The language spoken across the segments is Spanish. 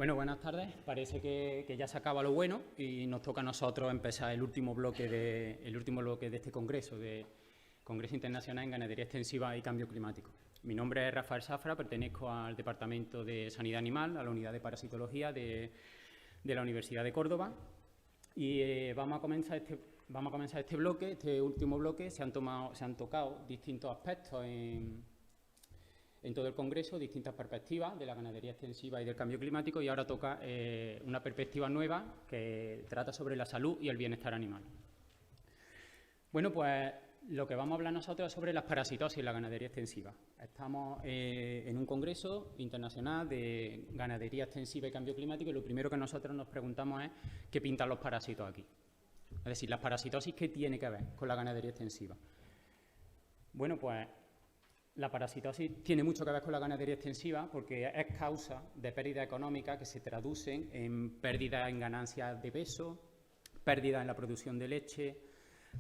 Bueno, buenas tardes. Parece que ya se acaba lo bueno y nos toca a nosotros empezar el último bloque de este congreso, de Congreso Internacional en Ganadería Extensiva y Cambio Climático. Mi nombre es Rafael Safra, pertenezco al Departamento de Sanidad Animal, a la Unidad de Parasitología de la Universidad de Córdoba. Y vamos a comenzar este bloque, este último bloque. Se han tocado distintos aspectos en todo el Congreso, distintas perspectivas de la ganadería extensiva y del cambio climático, y ahora toca una perspectiva nueva que trata sobre la salud y el bienestar animal. Bueno, pues lo que vamos a hablar nosotros es sobre las parasitosis en la ganadería extensiva. Estamos en un congreso internacional de ganadería extensiva y cambio climático, y lo primero que nosotros nos preguntamos es ¿qué pintan los parásitos aquí? Es decir, las parasitosis, ¿qué tiene que ver con la ganadería extensiva? Bueno, pues la parasitosis tiene mucho que ver con la ganadería extensiva porque es causa de pérdidas económicas que se traducen en pérdidas en ganancias de peso, pérdidas en la producción de leche,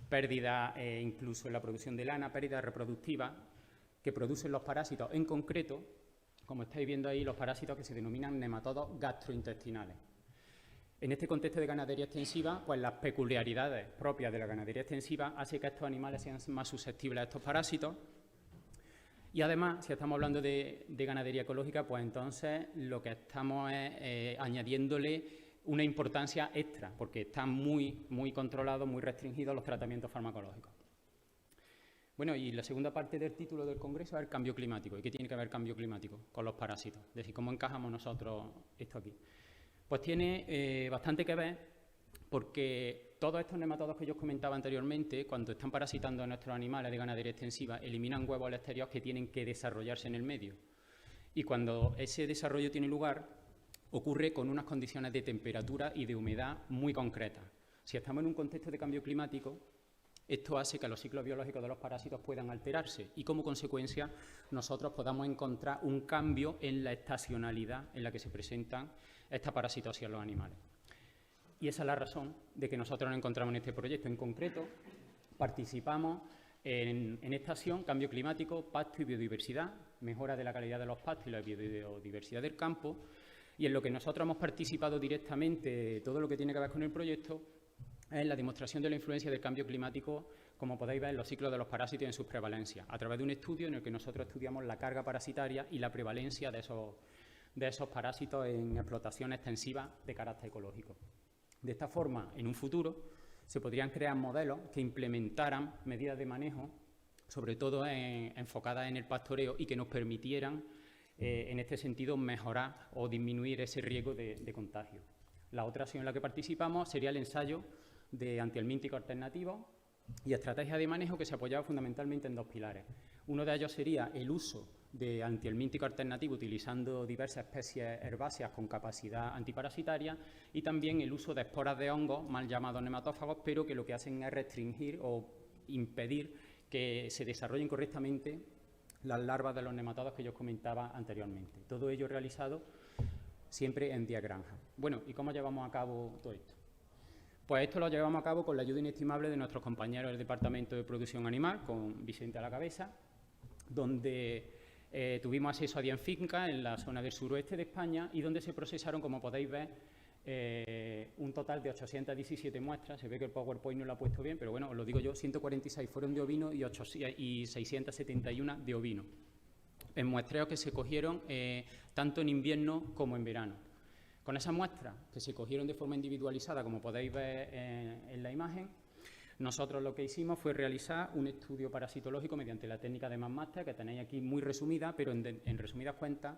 pérdidas incluso en la producción de lana, pérdidas reproductivas que producen los parásitos. En concreto, como estáis viendo ahí, los parásitos que se denominan nematodos gastrointestinales. En este contexto de ganadería extensiva, pues las peculiaridades propias de la ganadería extensiva hacen que estos animales sean más susceptibles a estos parásitos. Y además, si estamos hablando de ganadería ecológica, pues entonces lo que estamos es añadiéndole una importancia extra, porque están muy controlados, muy restringidos los tratamientos farmacológicos. Bueno, y la segunda parte del título del Congreso es el cambio climático. ¿Y qué tiene que ver el cambio climático con los parásitos? Es decir, ¿cómo encajamos nosotros esto aquí? Pues tiene bastante que ver porque todos estos nematodos que yo os comentaba anteriormente, cuando están parasitando a nuestros animales de ganadería extensiva, eliminan huevos al exterior que tienen que desarrollarse en el medio. Y cuando ese desarrollo tiene lugar, ocurre con unas condiciones de temperatura y de humedad muy concretas. Si estamos en un contexto de cambio climático, esto hace que los ciclos biológicos de los parásitos puedan alterarse y, como consecuencia, nosotros podamos encontrar un cambio en la estacionalidad en la que se presentan estas parasitosis en los animales. Y esa es la razón de que nosotros nos encontramos en este proyecto. En concreto, participamos en esta acción, cambio climático, pasto y biodiversidad, mejora de la calidad de los pastos y la biodiversidad del campo. Y en lo que nosotros hemos participado directamente, todo lo que tiene que ver con el proyecto, es la demostración de la influencia del cambio climático, como podéis ver, en los ciclos de los parásitos y en sus prevalencias, a través de un estudio en el que nosotros estudiamos la carga parasitaria y la prevalencia de esos parásitos en explotación extensiva de carácter ecológico. De esta forma, en un futuro, se podrían crear modelos que implementaran medidas de manejo, sobre todo enfocadas en el pastoreo, y que nos permitieran, en este sentido, mejorar o disminuir ese riesgo de contagio. La otra acción en la que participamos sería el ensayo de antihelmíntico alternativo y estrategia de manejo que se apoyaba fundamentalmente en dos pilares. Uno de ellos sería el uso de antihelmíntico alternativo utilizando diversas especies herbáceas con capacidad antiparasitaria y también el uso de esporas de hongos, mal llamados nematófagos, pero que lo que hacen es restringir o impedir que se desarrollen correctamente las larvas de los nematodos que yo os comentaba anteriormente. Todo ello realizado siempre en 10 granjas. Bueno, ¿y cómo llevamos a cabo todo esto? Pues esto lo llevamos a cabo con la ayuda inestimable de nuestros compañeros del Departamento de Producción Animal, con Vicente a la cabeza, donde tuvimos acceso a 10 fincas en la zona del suroeste de España y donde se procesaron, como podéis ver, un total de 817 muestras. Se ve que el PowerPoint no lo ha puesto bien, pero bueno, os lo digo yo, 146 fueron de ovino y 671 de ovino, en muestreos que se cogieron tanto en invierno como en verano. Con esas muestras, que se cogieron de forma individualizada, como podéis ver en la imagen, nosotros lo que hicimos fue realizar un estudio parasitológico mediante la técnica de MassMaster, que tenéis aquí muy resumida, pero en resumidas cuentas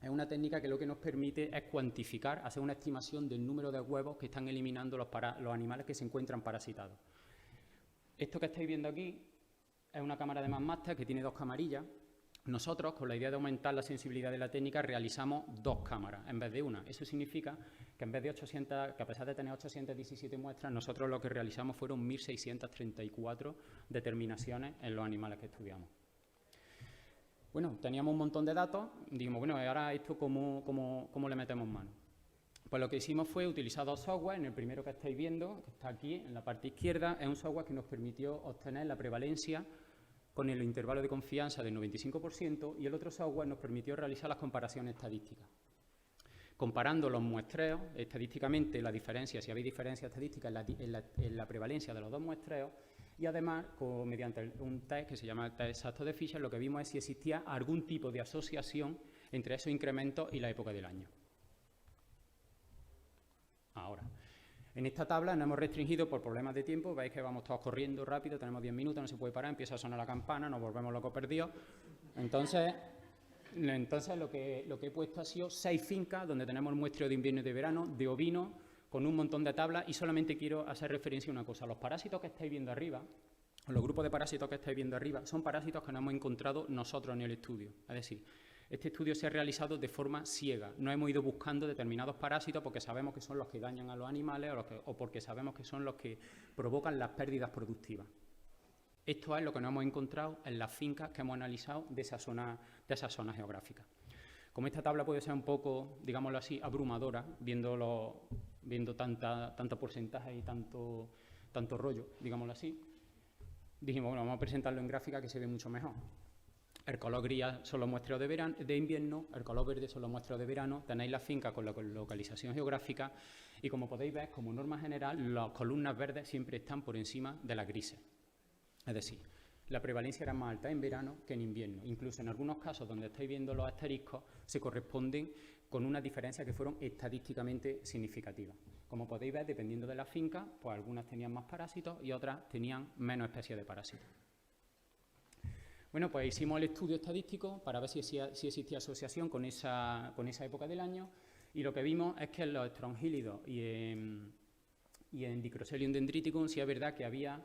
es una técnica que lo que nos permite es cuantificar, hacer una estimación del número de huevos que están eliminando los animales que se encuentran parasitados. Esto que estáis viendo aquí es una cámara de MassMaster que tiene dos camarillas. Nosotros, con la idea de aumentar la sensibilidad de la técnica, realizamos dos cámaras en vez de una. Eso significa que en vez de 800, que a pesar de tener 817 muestras, nosotros lo que realizamos fueron 1.634 determinaciones en los animales que estudiamos. Bueno, teníamos un montón de datos, dijimos, bueno, ahora esto ¿cómo le metemos mano? Pues lo que hicimos fue utilizar dos software. En el primero que estáis viendo, que está aquí en la parte izquierda, es un software que nos permitió obtener la prevalencia con el intervalo de confianza del 95%, y el otro software nos permitió realizar las comparaciones estadísticas. Comparando los muestreos, estadísticamente la diferencia, si habéis diferencia estadística en la prevalencia de los dos muestreos, y además, mediante un test que se llama el test exacto de Fisher, lo que vimos es si existía algún tipo de asociación entre esos incrementos y la época del año. Ahora, en esta tabla nos hemos restringido por problemas de tiempo, veis que vamos todos corriendo rápido, tenemos 10 minutos, no se puede parar, empieza a sonar la campana, nos volvemos locos perdidos. Entonces lo que he puesto ha sido 6 fincas donde tenemos el muestreo de invierno y de verano, de ovino, con un montón de tablas, y solamente quiero hacer referencia a una cosa. Los parásitos que estáis viendo arriba, o los grupos de parásitos que estáis viendo arriba, son parásitos que no hemos encontrado nosotros en el estudio. Es decir, este estudio se ha realizado de forma ciega. No hemos ido buscando determinados parásitos porque sabemos que son los que dañan a los animales o porque sabemos que son los que provocan las pérdidas productivas. Esto es lo que no hemos encontrado en las fincas que hemos analizado de esa zona geográfica. Como esta tabla puede ser un poco, digámoslo así, abrumadora, viendo tanto porcentaje y tanto rollo, digámoslo así, dijimos, bueno, vamos a presentarlo en gráfica que se ve mucho mejor. El color gris son los muestreos de invierno, el color verde son los muestreos de verano, tenéis la finca con la localización geográfica y, como podéis ver, como norma general, las columnas verdes siempre están por encima de las grises. Es decir, la prevalencia era más alta en verano que en invierno. Incluso en algunos casos donde estáis viendo los asteriscos se corresponden con unas diferencias que fueron estadísticamente significativas. Como podéis ver, dependiendo de la finca, pues algunas tenían más parásitos y otras tenían menos especies de parásitos. Bueno, pues hicimos el estudio estadístico para ver si existía asociación con esa época del año, y lo que vimos es que en los Strongylidus y en Dicrocelium dendriticum sí es verdad que había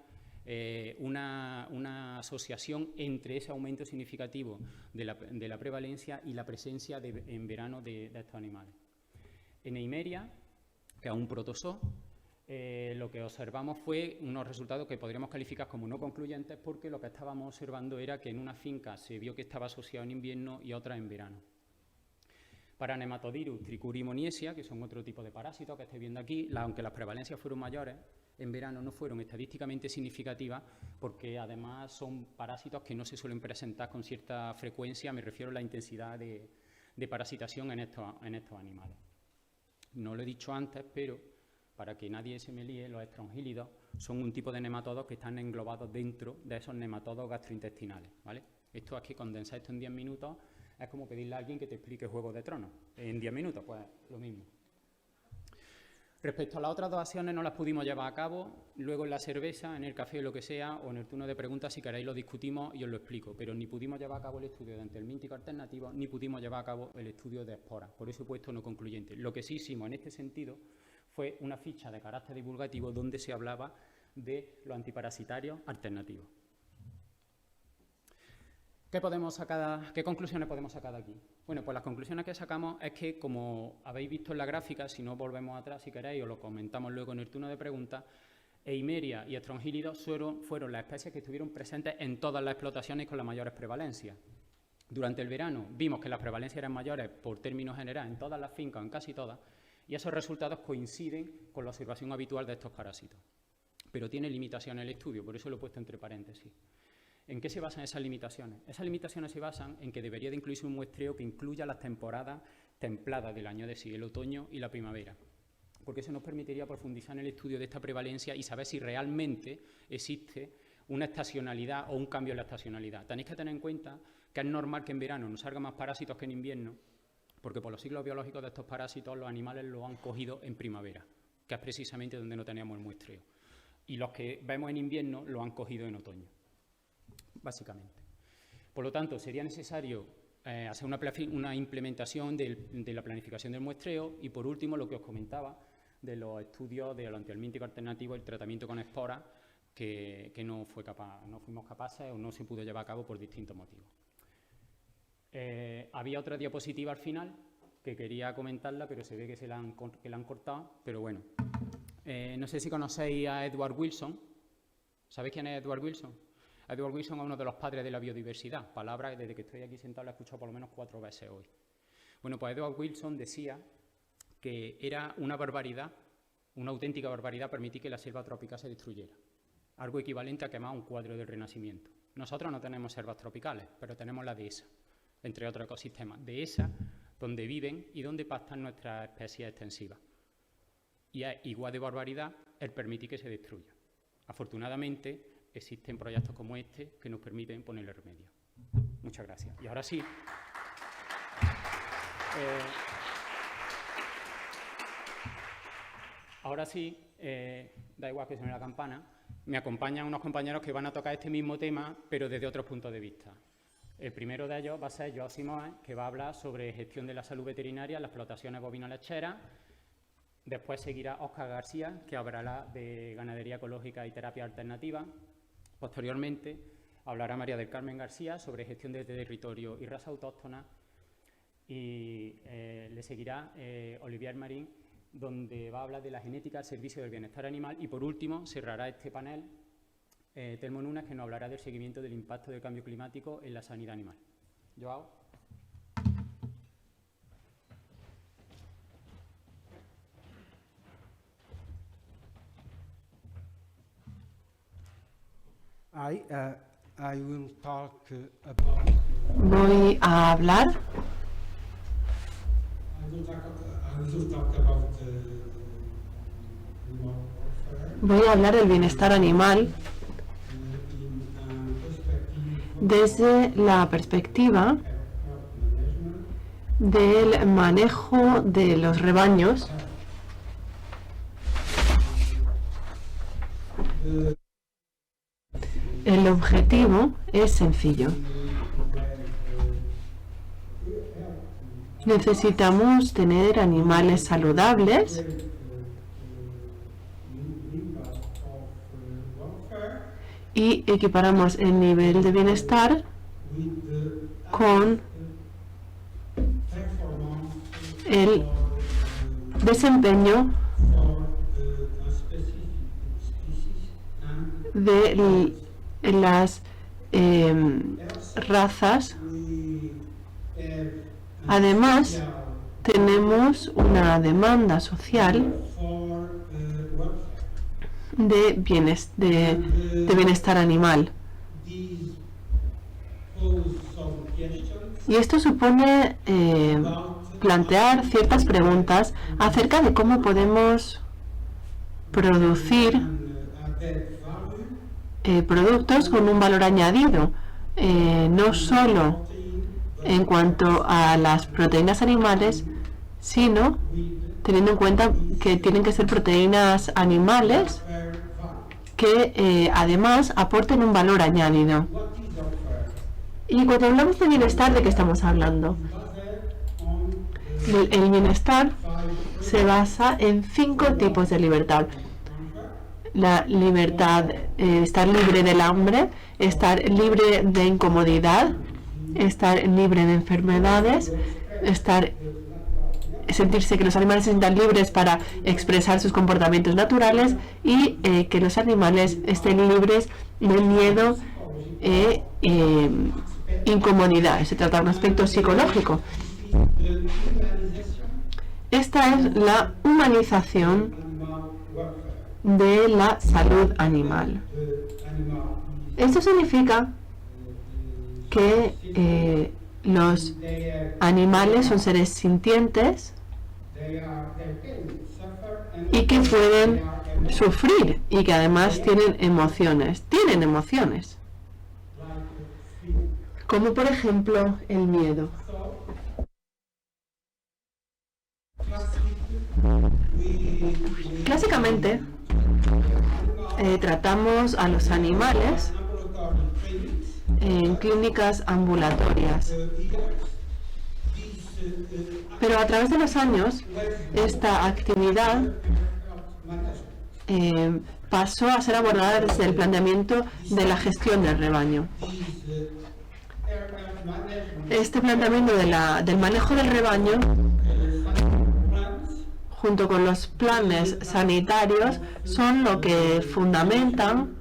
una asociación entre ese aumento significativo de la prevalencia y la presencia en verano de estos animales. En Eimeria, que es un protozoo, lo que observamos fue unos resultados que podríamos calificar como no concluyentes, porque lo que estábamos observando era que en una finca se vio que estaba asociado en invierno y otra en verano. Para Nematodirus trichurimoniaceae, que son otro tipo de parásitos que estáis viendo aquí, aunque las prevalencias fueron mayores, en verano no fueron estadísticamente significativas, porque además son parásitos que no se suelen presentar con cierta frecuencia, me refiero a la intensidad de parasitación en estos animales. No lo he dicho antes, pero para que nadie se me líe, los Strongylidus son un tipo de nematodos que están englobados dentro de esos nematodos gastrointestinales, ¿vale? Esto es que condensar esto en 10 minutos es como pedirle a alguien que te explique Juego de Tronos. En 10 minutos, pues lo mismo. Respecto a las otras 2 acciones no las pudimos llevar a cabo, luego en la cerveza, en el café, lo que sea, o en el turno de preguntas, si queréis lo discutimos y os lo explico, pero ni pudimos llevar a cabo el estudio de antihelmíntico alternativo, ni pudimos llevar a cabo el estudio de esporas, por eso he puesto no concluyente. Lo que sí hicimos en este sentido fue una ficha de carácter divulgativo donde se hablaba de los antiparasitarios alternativos. ¿Qué conclusiones podemos sacar de aquí? Bueno, pues las conclusiones que sacamos es que, como habéis visto en la gráfica, si no volvemos atrás si queréis, o lo comentamos luego en el turno de preguntas, Eimeria y Strongylidus fueron las especies que estuvieron presentes en todas las explotaciones con las mayores prevalencias. Durante el verano vimos que las prevalencias eran mayores por término general en todas las fincas, en casi todas, y esos resultados coinciden con la observación habitual de estos parásitos. Pero tiene limitaciones el estudio, por eso lo he puesto entre paréntesis. ¿En qué se basan esas limitaciones? Esas limitaciones se basan en que debería de incluirse un muestreo que incluya las temporadas templadas del año, es decir, el otoño y la primavera, porque eso nos permitiría profundizar en el estudio de esta prevalencia y saber si realmente existe una estacionalidad o un cambio en la estacionalidad. Tenéis que tener en cuenta que es normal que en verano nos salgan más parásitos que en invierno, porque por los ciclos biológicos de estos parásitos los animales los han cogido en primavera, que es precisamente donde no teníamos el muestreo. Y los que vemos en invierno lo han cogido en otoño, básicamente. Por lo tanto, sería necesario hacer una implementación de la planificación del muestreo y, por último, lo que os comentaba de los estudios del antihelmíntico alternativo, el tratamiento con esporas, que no fuimos capaces o no se pudo llevar a cabo por distintos motivos. Había otra diapositiva al final que quería comentarla, pero se ve que la han cortado, pero bueno. No sé si conocéis a Edward Wilson. ¿Sabéis quién es Edward Wilson? Edward Wilson es uno de los padres de la biodiversidad, palabra que desde que estoy aquí sentado la he escuchado por lo menos 4 veces hoy. Bueno, pues Edward Wilson decía que era una barbaridad, una auténtica barbaridad, permitir que la selva tropical se destruyera. Algo equivalente a quemar un cuadro del Renacimiento. Nosotros no tenemos selvas tropicales, pero tenemos la dehesa, entre otros ecosistemas. Dehesa donde viven y donde pastan nuestras especies extensivas. Y es igual de barbaridad el permitir que se destruya. Afortunadamente, existen proyectos como este que nos permiten ponerle remedio. Muchas gracias. Y ahora sí. Da igual que suene la campana, me acompañan unos compañeros que van a tocar este mismo tema, pero desde otros puntos de vista. El primero de ellos va a ser Joao Simões, que va a hablar sobre gestión de la salud veterinaria en las explotaciones bovino-lecheras. Después seguirá Óscar García, que hablará de ganadería ecológica y terapia alternativa. Posteriormente hablará María del Carmen García sobre gestión de territorio y raza autóctona. Y le seguirá Olivier Marín, donde va a hablar de la genética al servicio del bienestar animal. Y por último cerrará este panel Telmo Nunes, que nos hablará del seguimiento del impacto del cambio climático en la sanidad animal. Joao. I will talk about. Voy a hablar. Voy a hablar del bienestar animal desde la perspectiva del manejo de los rebaños. El objetivo es sencillo. Necesitamos tener animales saludables y equiparamos el nivel de bienestar con el desempeño de las razas. Además, tenemos una demanda social de bienestar animal. Y esto supone plantear ciertas preguntas acerca de cómo podemos producir productos con un valor añadido, no solo en cuanto a las proteínas animales, sino teniendo en cuenta que tienen que ser proteínas animales que además aporten un valor añadido. Y cuando hablamos de bienestar, ¿de qué estamos hablando? El bienestar se basa en 5 tipos de libertad. La libertad, estar libre del hambre, estar libre de incomodidad, estar libre de enfermedades, sentirse que los animales se sientan libres para expresar sus comportamientos naturales y que los animales estén libres del miedo e incomodidad. Se trata de un aspecto psicológico. Esta es la humanización de la salud animal. Esto significa que los animales son seres sintientes y que pueden sufrir y que además tienen emociones. Como por ejemplo el miedo. Clásicamente, tratamos a los animales en clínicas ambulatorias. Pero a través de los años, esta actividad pasó a ser abordada desde el planteamiento de la gestión del rebaño. Este planteamiento del manejo del rebaño, junto con los planes sanitarios, son lo que fundamentan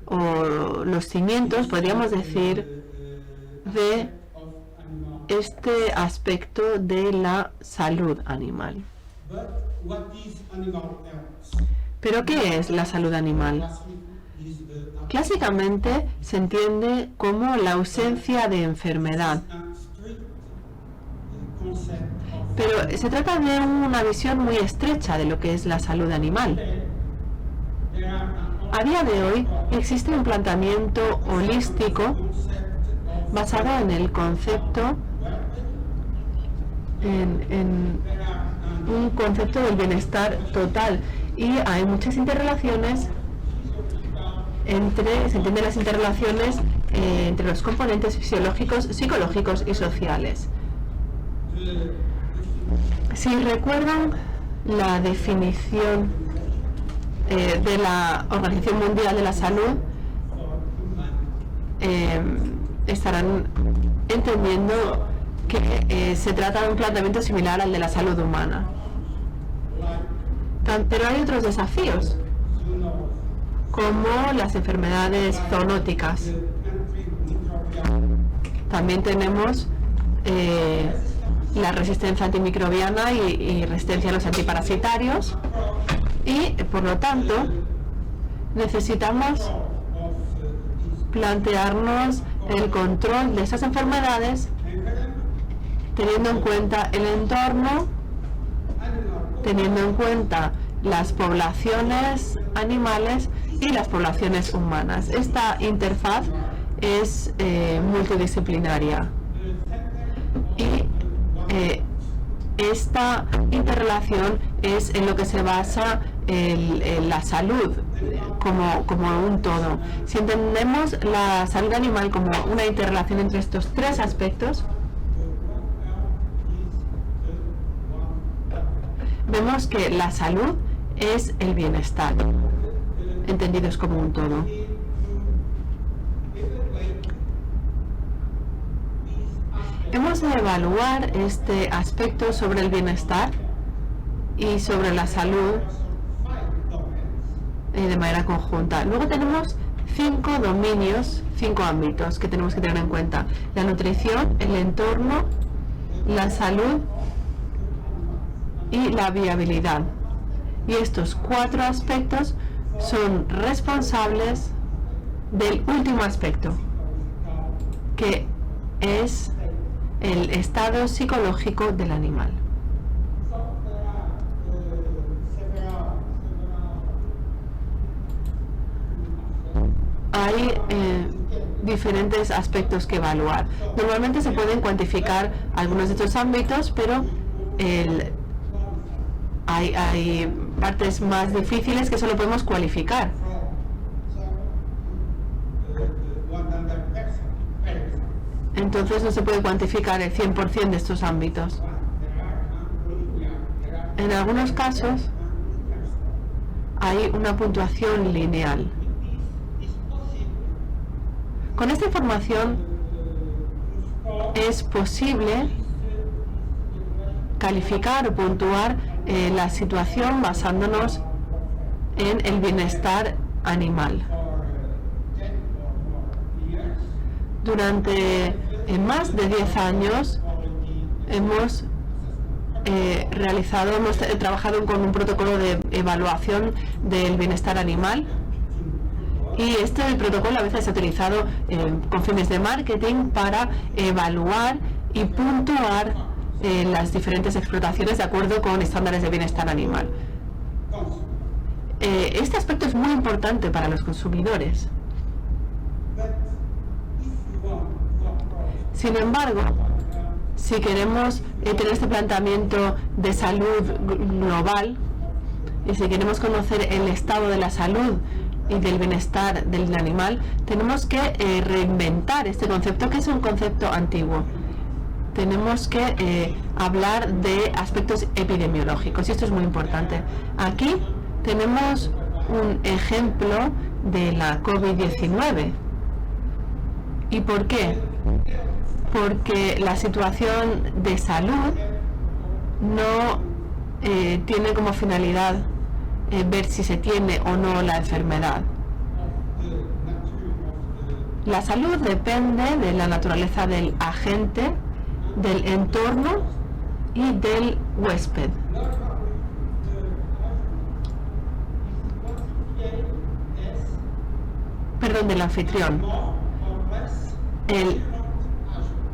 o los cimientos, podríamos decir, de este aspecto de la salud animal. ¿Pero qué es la salud animal? Clásicamente se entiende como la ausencia de enfermedad. Pero se trata de una visión muy estrecha de lo que es la salud animal. A día de hoy existe un planteamiento holístico basado en el concepto, en un concepto del bienestar total, y hay muchas interrelaciones se entienden las interrelaciones entre los componentes fisiológicos, psicológicos y sociales. Si recuerdan la definición de la Organización Mundial de la Salud, estarán entendiendo que se trata de un planteamiento similar al de la salud humana. Pero hay otros desafíos, como las enfermedades zoonóticas. También tenemos la resistencia antimicrobiana y resistencia a los antiparasitarios, y por lo tanto necesitamos plantearnos el control de esas enfermedades teniendo en cuenta el entorno, teniendo en cuenta las poblaciones animales y las poblaciones humanas. Esta interfaz es multidisciplinaria, y esta interrelación es en lo que se basa la salud como un todo. Si entendemos la salud animal como una interrelación entre estos tres aspectos, vemos que la salud es el bienestar, entendidos como un todo. Hemos de evaluar este aspecto sobre el bienestar y sobre la salud de manera conjunta. Luego tenemos 5 dominios, 5 ámbitos que tenemos que tener en cuenta: la nutrición, el entorno, la salud y la viabilidad. Y estos 4 aspectos son responsables del último aspecto, que es el estado psicológico del animal. Hay diferentes aspectos que evaluar. Normalmente se pueden cuantificar algunos de estos ámbitos, pero hay partes más difíciles que solo podemos cualificar. Entonces no se puede cuantificar el 100% de estos ámbitos. En algunos casos hay una puntuación lineal. Con esta información es posible calificar o puntuar la situación basándonos en el bienestar animal. Durante más de 10 años hemos trabajado con un protocolo de evaluación del bienestar animal, y este protocolo a veces se ha utilizado con fines de marketing para evaluar y puntuar las diferentes explotaciones de acuerdo con estándares de bienestar animal. Este aspecto es muy importante para los consumidores. Sin embargo, si queremos tener este planteamiento de salud global, y si queremos conocer el estado de la salud y del bienestar del animal, tenemos que reinventar este concepto, que es un concepto antiguo. Tenemos que hablar de aspectos epidemiológicos, y esto es muy importante. Aquí tenemos un ejemplo de la COVID-19. ¿Y por qué? Porque la situación de salud no tiene como finalidad ver si se tiene o no la enfermedad. La salud depende de la naturaleza del agente, del entorno y del huésped. Perdón, del anfitrión. El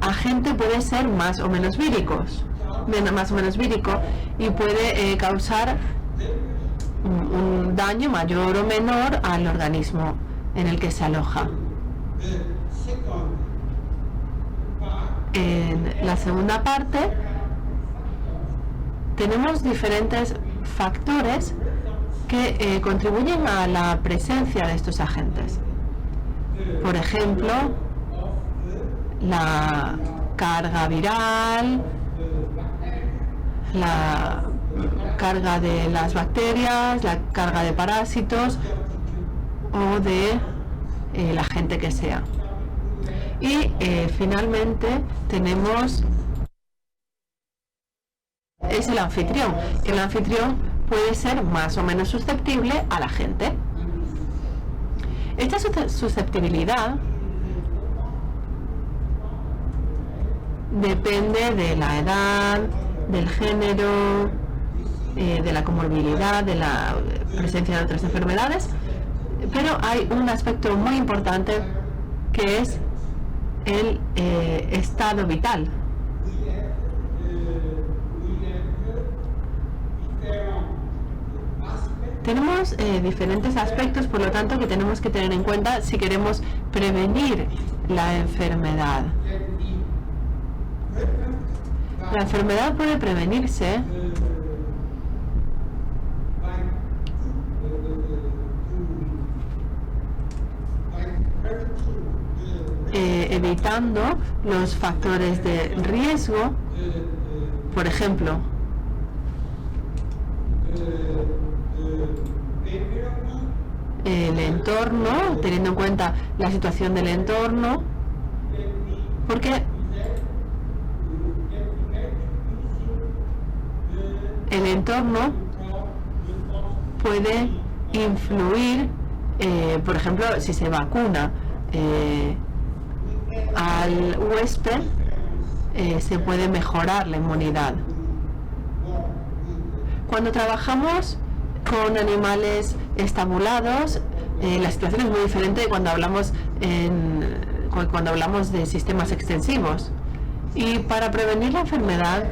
agente puede ser más o menos víricos. más o menos vírico y puede causar un daño mayor o menor al organismo en el que se aloja. En la segunda parte tenemos diferentes factores que contribuyen a la presencia de estos agentes. Por ejemplo, la carga viral, la carga de las bacterias, la carga de parásitos o de el agente que sea. Y finalmente tenemos es el anfitrión. El anfitrión puede ser más o menos susceptible a la gente. Esta susceptibilidad depende de la edad, del género, de la comorbilidad, de la presencia de otras enfermedades, pero hay un aspecto muy importante que es el estado vital. Tenemos diferentes aspectos, por lo tanto, que tenemos que tener en cuenta si queremos prevenir la enfermedad. La enfermedad puede prevenirse evitando los factores de riesgo, por ejemplo, el entorno, teniendo en cuenta la situación del entorno, porque el entorno puede influir, por ejemplo, si se vacuna al huésped, se puede mejorar la inmunidad. Cuando trabajamos con animales estabulados, la situación es muy diferente de cuando hablamos de sistemas extensivos. Y para prevenir la enfermedad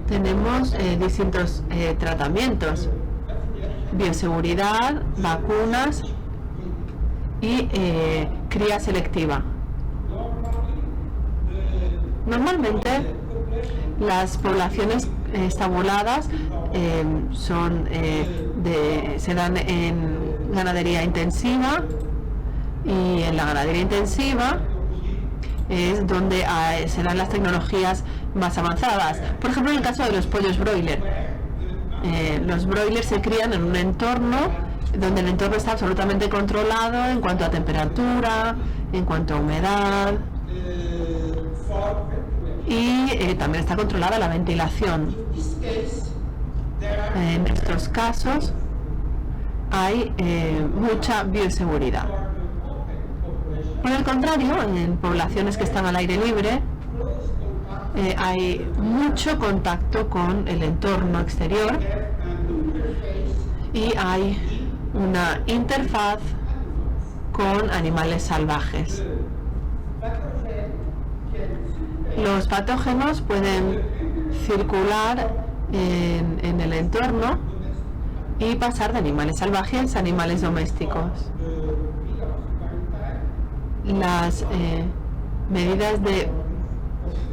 tenemos distintos tratamientos: bioseguridad, vacunas y cría selectiva. Normalmente las poblaciones estabuladas se dan en ganadería intensiva, y en la ganadería intensiva es donde se dan las tecnologías más avanzadas. Por ejemplo, en el caso de los pollos broiler, los broilers se crían en un entorno donde el entorno está absolutamente controlado en cuanto a temperatura, en cuanto a humedad, y también está controlada la ventilación. En estos casos hay mucha bioseguridad. Por el contrario, en poblaciones que están al aire libre hay mucho contacto con el entorno exterior y hay una interfaz con animales salvajes. Los patógenos pueden circular en el entorno y pasar de animales salvajes a animales domésticos. Las medidas de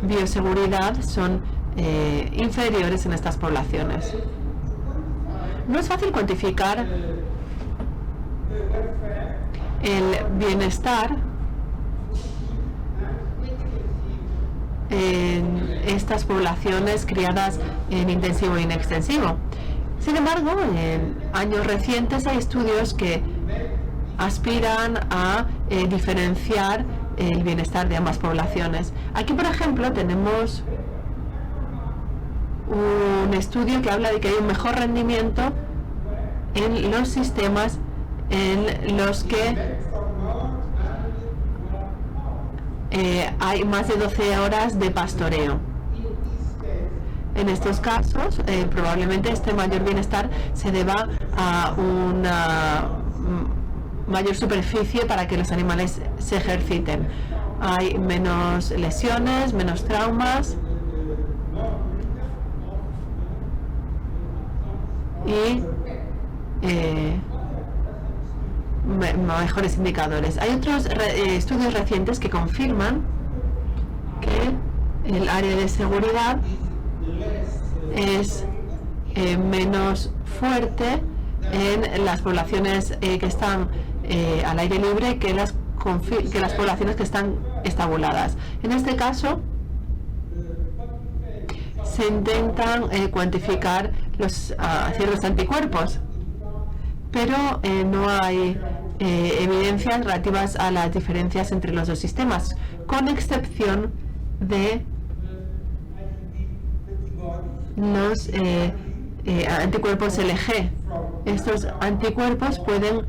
bioseguridad son inferiores en estas poblaciones. No es fácil cuantificar el bienestar en estas poblaciones criadas en intensivo y en extensivo. Sin embargo, en años recientes hay estudios que aspiran a diferenciar el bienestar de ambas poblaciones. Aquí, por ejemplo, tenemos un estudio que habla de que hay un mejor rendimiento en los sistemas en los que hay más de 12 horas de pastoreo. En estos casos, probablemente este mayor bienestar se deba a una mayor superficie para que los animales se ejerciten. hay menos lesiones, menos traumas y mejores indicadores. Hay otros estudios recientes que confirman que el área de seguridad es menos fuerte en las poblaciones que están al aire libre que las poblaciones que están estabuladas. En este caso, se intentan cuantificar los ciertos anticuerpos, pero no hay evidencias relativas a las diferencias entre los dos sistemas, con excepción de los anticuerpos LG. Estos anticuerpos pueden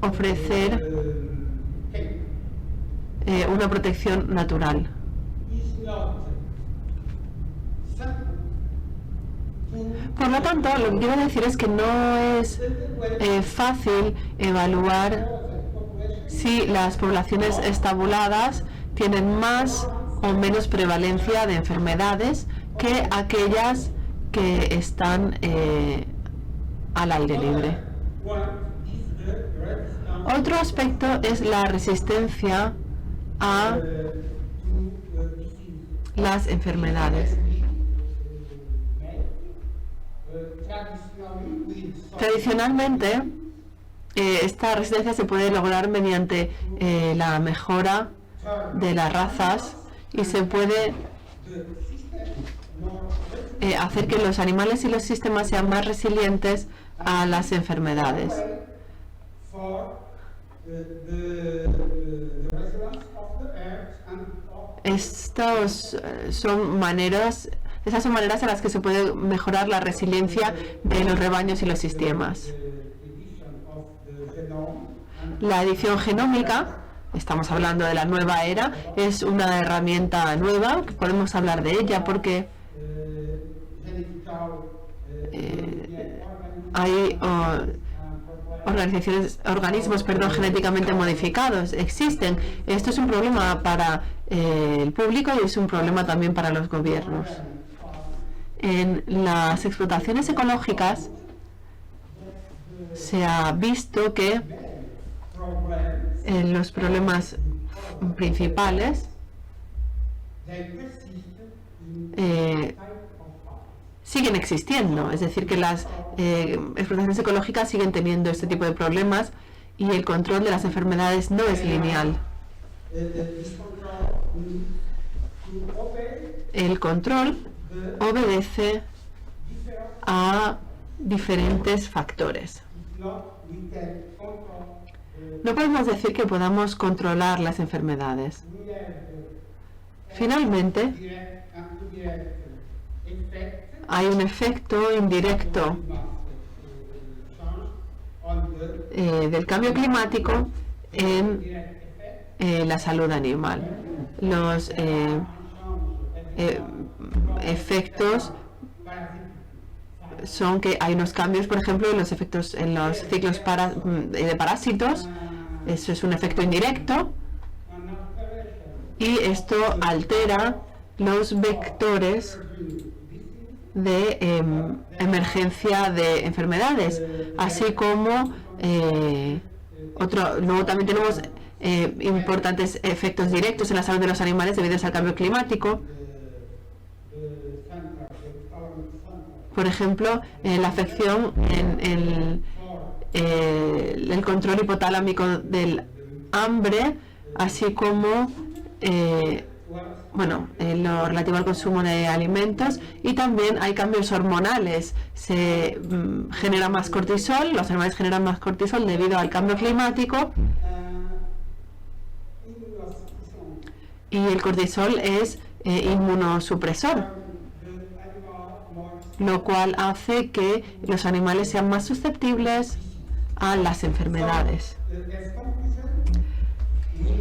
ofrecer una protección natural. Por lo tanto, lo que quiero decir es que no es fácil evaluar si las poblaciones estabuladas tienen más o menos prevalencia de enfermedades que aquellas que están al aire libre. Otro aspecto es la resistencia a las enfermedades. Tradicionalmente, esta resistencia se puede lograr mediante la mejora de las razas y se puede hacer que los animales y los sistemas sean más resilientes a las enfermedades. Estas son maneras en las que se puede mejorar la resiliencia de los rebaños y los sistemas. La edición genómica, estamos hablando de la nueva era, es una herramienta nueva, que podemos hablar de ella porque hay organismos genéticamente modificados, existen. Esto es un problema para el público y es un problema también para los gobiernos. En las explotaciones ecológicas se ha visto que los problemas principales siguen existiendo, es decir, que las explotaciones ecológicas siguen teniendo este tipo de problemas y el control de las enfermedades no es lineal. El control obedece a diferentes factores. No podemos decir que podamos controlar las enfermedades. Finalmente, hay un efecto indirecto del cambio climático en la salud animal. Los efectos son que hay unos cambios, por ejemplo, en los efectos en los ciclos de parásitos. Eso es un efecto indirecto y esto altera los vectores de emergencia de enfermedades, así como luego también tenemos importantes efectos directos en la salud de los animales debido al cambio climático. Por ejemplo, la afección en el control hipotalámico del hambre, así como lo relativo al consumo de alimentos, y también hay cambios hormonales. Se genera más cortisol, los animales generan más cortisol debido al cambio climático, y el cortisol es inmunosupresor, lo cual hace que los animales sean más susceptibles a las enfermedades.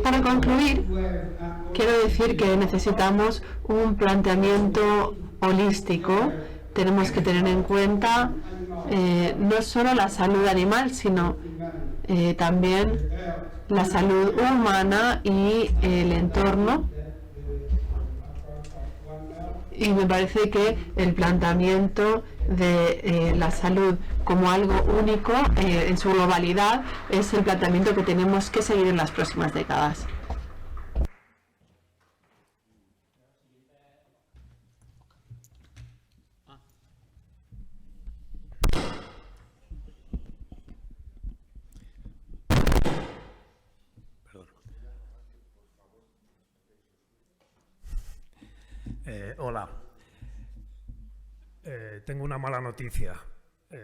Para concluir, quiero decir que necesitamos un planteamiento holístico. Tenemos que tener en cuenta no solo la salud animal, sino también la salud humana y el entorno. Y me parece que el planteamiento de la salud como algo único en su globalidad es el planteamiento que tenemos que seguir en las próximas décadas. Hola. Tengo una mala noticia. Yo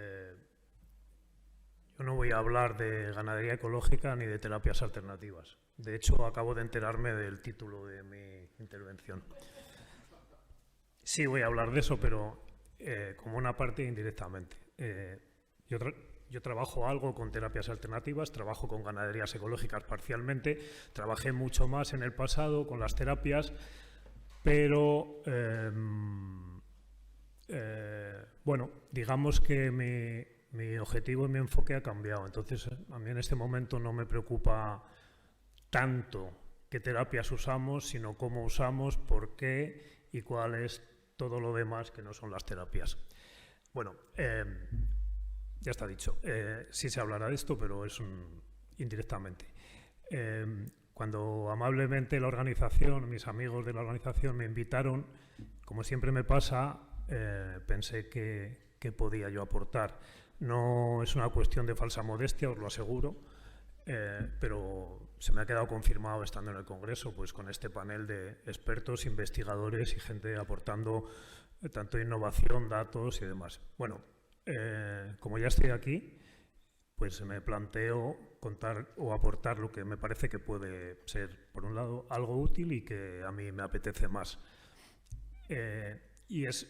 no voy a hablar de ganadería ecológica ni de terapias alternativas. De hecho, acabo de enterarme del título de mi intervención. Sí voy a hablar de eso, pero como una parte indirectamente. Yo trabajo algo con terapias alternativas, trabajo con ganaderías ecológicas parcialmente, trabajé mucho más en el pasado con las terapias, pero bueno, digamos que mi objetivo y mi enfoque ha cambiado. Entonces, a mí en este momento no me preocupa tanto qué terapias usamos, sino cómo usamos, por qué y cuál es todo lo demás que no son las terapias. Bueno, ya está dicho. Sí se hablará de esto, pero es indirectamente. Cuando amablemente la organización, mis amigos de la organización me invitaron, como siempre me pasa, pensé que podía yo aportar. No es una cuestión de falsa modestia, os lo aseguro, pero se me ha quedado confirmado estando en el Congreso, pues con este panel de expertos, investigadores y gente aportando tanto innovación, datos y demás. Bueno, como ya estoy aquí, pues me planteo contar o aportar lo que me parece que puede ser, por un lado, algo útil y que a mí me apetece más. Y es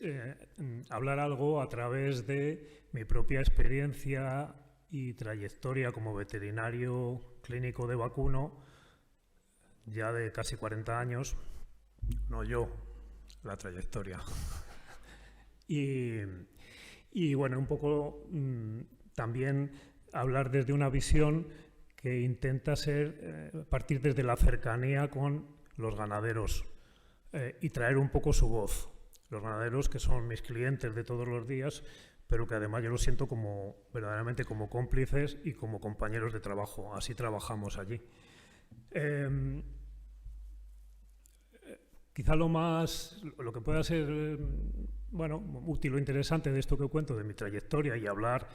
hablar algo a través de mi propia experiencia y trayectoria como veterinario clínico de vacuno, ya de casi 40 años, no yo, la trayectoria. Y bueno, un poco también hablar desde una visión que intenta partir desde la cercanía con los ganaderos y traer un poco su voz. Los ganaderos que son mis clientes de todos los días, pero que además yo los siento verdaderamente como cómplices y como compañeros de trabajo. Así trabajamos allí. Quizá lo que pueda ser bueno, útil o interesante de esto que cuento, de mi trayectoria y hablar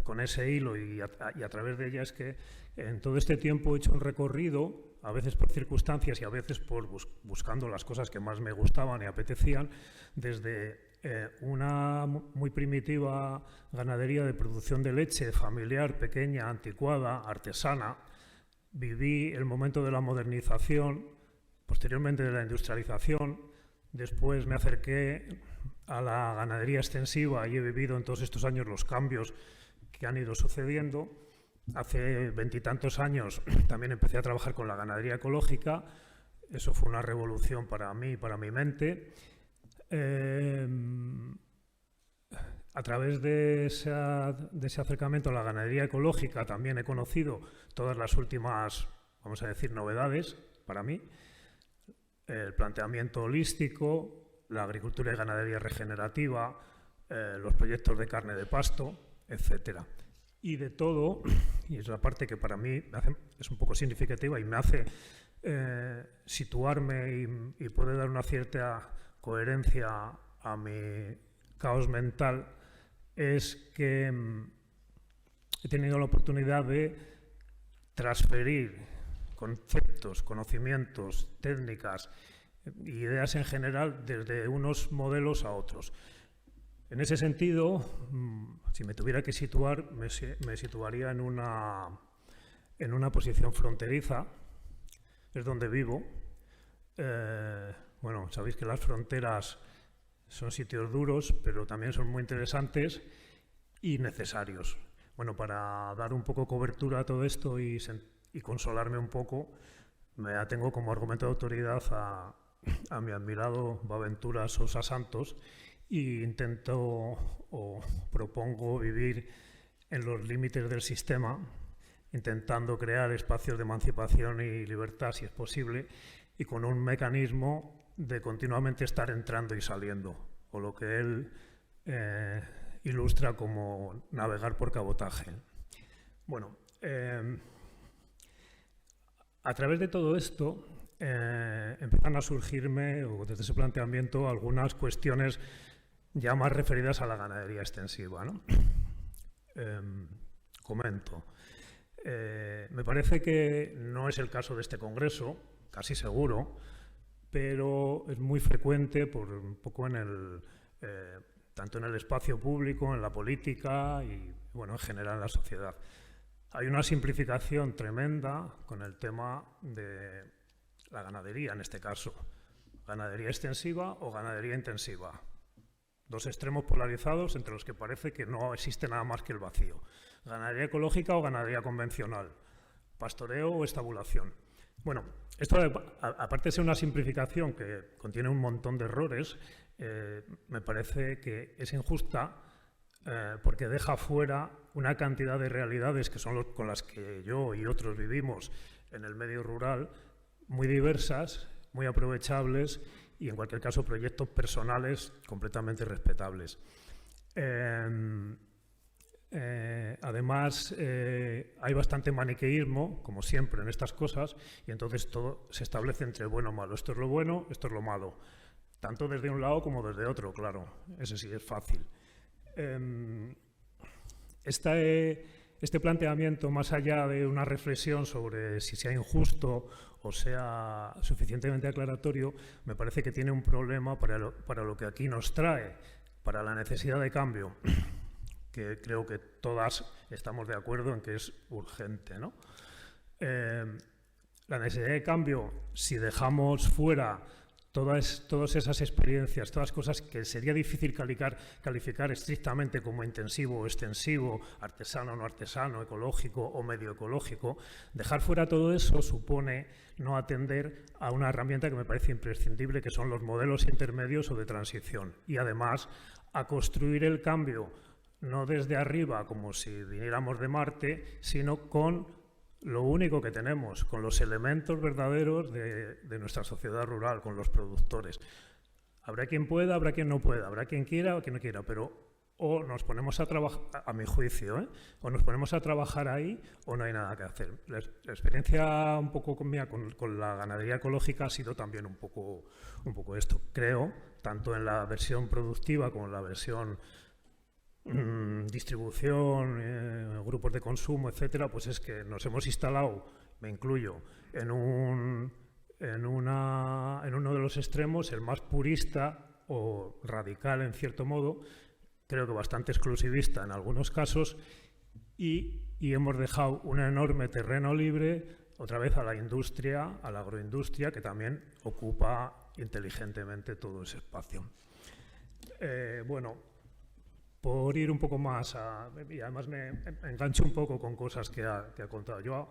con ese hilo y a través de ella, es que en todo este tiempo he hecho un recorrido, a veces por circunstancias y a veces por buscando las cosas que más me gustaban y apetecían, desde una muy primitiva ganadería de producción de leche familiar, pequeña, anticuada, artesana. Viví el momento de la modernización, posteriormente de la industrialización. Después me acerqué a la ganadería extensiva y he vivido en todos estos años los cambios que han ido sucediendo. Hace 20 y tantos años también empecé a trabajar con la ganadería ecológica. Eso fue una revolución para mí, para mi mente. A través de ese acercamiento a la ganadería ecológica también he conocido todas las últimas, vamos a decir, novedades para mí. El planteamiento holístico, la agricultura y ganadería regenerativa, los proyectos de carne de pasto, etcétera. Y de todo, y es la parte que para mí es un poco significativa y me hace situarme y puede dar una cierta coherencia a mi caos mental, es que he tenido la oportunidad de transferir conceptos, conocimientos, técnicas, ideas en general desde unos modelos a otros. En ese sentido, si me tuviera que situar, me situaría en una posición fronteriza, es donde vivo. Bueno, sabéis que las fronteras son sitios duros, pero también son muy interesantes y necesarios. Bueno, para dar un poco cobertura a todo esto y consolarme un poco, me atengo como argumento de autoridad a mi admirado Boaventura Sousa Santos e intento o propongo vivir en los límites del sistema intentando crear espacios de emancipación y libertad, si es posible, y con un mecanismo de continuamente estar entrando y saliendo, o lo que él ilustra como navegar por cabotaje. Bueno, a través de todo esto empiezan a surgirme, o desde ese planteamiento, algunas cuestiones ya más referidas a la ganadería extensiva, ¿no? Comento. Me parece que no es el caso de este congreso, casi seguro, pero es muy frecuente por un poco tanto en el espacio público, en la política y, bueno, en general en la sociedad. Hay una simplificación tremenda con el tema de la ganadería, en este caso. Ganadería extensiva o ganadería intensiva. Dos extremos polarizados entre los que parece que no existe nada más que el vacío. Ganadería ecológica o ganadería convencional. Pastoreo o estabulación. Bueno, esto, aparte de ser una simplificación que contiene un montón de errores, me parece que es injusta porque deja fuera una cantidad de realidades que son con las que yo y otros vivimos en el medio rural, muy diversas, muy aprovechables y, en cualquier caso, proyectos personales completamente respetables. Además, hay bastante maniqueísmo, como siempre en estas cosas, y entonces todo se establece entre bueno o malo. Esto es lo bueno, esto es lo malo. Tanto desde un lado como desde otro, claro. Ese sí es fácil. Este planteamiento, más allá de una reflexión sobre si sea injusto o sea suficientemente aclaratorio, me parece que tiene un problema para lo que aquí nos trae, para la necesidad de cambio, que creo que todas estamos de acuerdo en que es urgente, ¿no? La necesidad de cambio, si dejamos fuera todas esas experiencias, todas cosas que sería difícil calificar estrictamente como intensivo o extensivo, artesano o no artesano, ecológico o medio ecológico, dejar fuera todo eso supone no atender a una herramienta que me parece imprescindible, que son los modelos intermedios o de transición. Y además a construir el cambio no desde arriba, como si viniéramos de Marte, sino con lo único que tenemos, con los elementos verdaderos de nuestra sociedad rural, con los productores. Habrá quien pueda, habrá quien no pueda, habrá quien quiera o quien no quiera, pero o nos ponemos a trabajar, a mi juicio, o nos ponemos a trabajar ahí o no hay nada que hacer. La experiencia un poco mía con la ganadería ecológica ha sido también un poco esto. Creo, tanto en la versión productiva como en la versión distribución, grupos de consumo, etcétera, pues es que nos hemos instalado, me incluyo, en uno de los extremos, el más purista o radical en cierto modo, creo que bastante exclusivista en algunos casos, y hemos dejado un enorme terreno libre otra vez a la industria, a la agroindustria, que también ocupa inteligentemente todo ese espacio. Bueno, por ir un poco más, y además me engancho un poco con cosas que ha contado.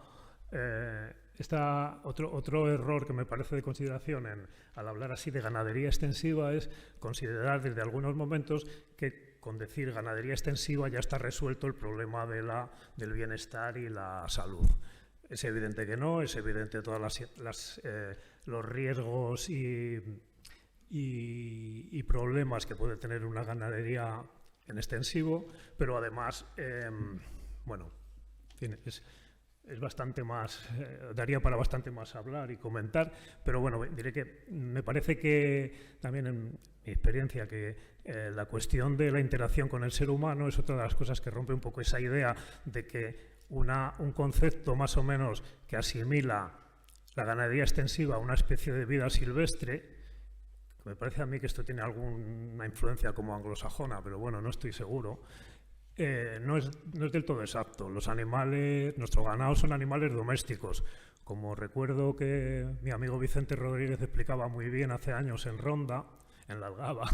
Otro error que me parece de consideración al hablar así de ganadería extensiva es considerar desde algunos momentos que con decir ganadería extensiva ya está resuelto el problema del bienestar y la salud. Es evidente que no, es evidente todos los riesgos y problemas que puede tener una ganadería en extensivo, pero además, bueno, es bastante más, daría para bastante más hablar y comentar, pero bueno, diré que me parece que también en mi experiencia que la cuestión de la interacción con el ser humano es otra de las cosas que rompe un poco esa idea de que un concepto más o menos que asimila la ganadería extensiva a una especie de vida silvestre. Me parece a mí que esto tiene alguna influencia como anglosajona, pero bueno, no estoy seguro. No es del todo exacto. Los animales, nuestro ganado son animales domésticos. Como recuerdo que mi amigo Vicente Rodríguez explicaba muy bien hace años en Ronda, en la Algaba,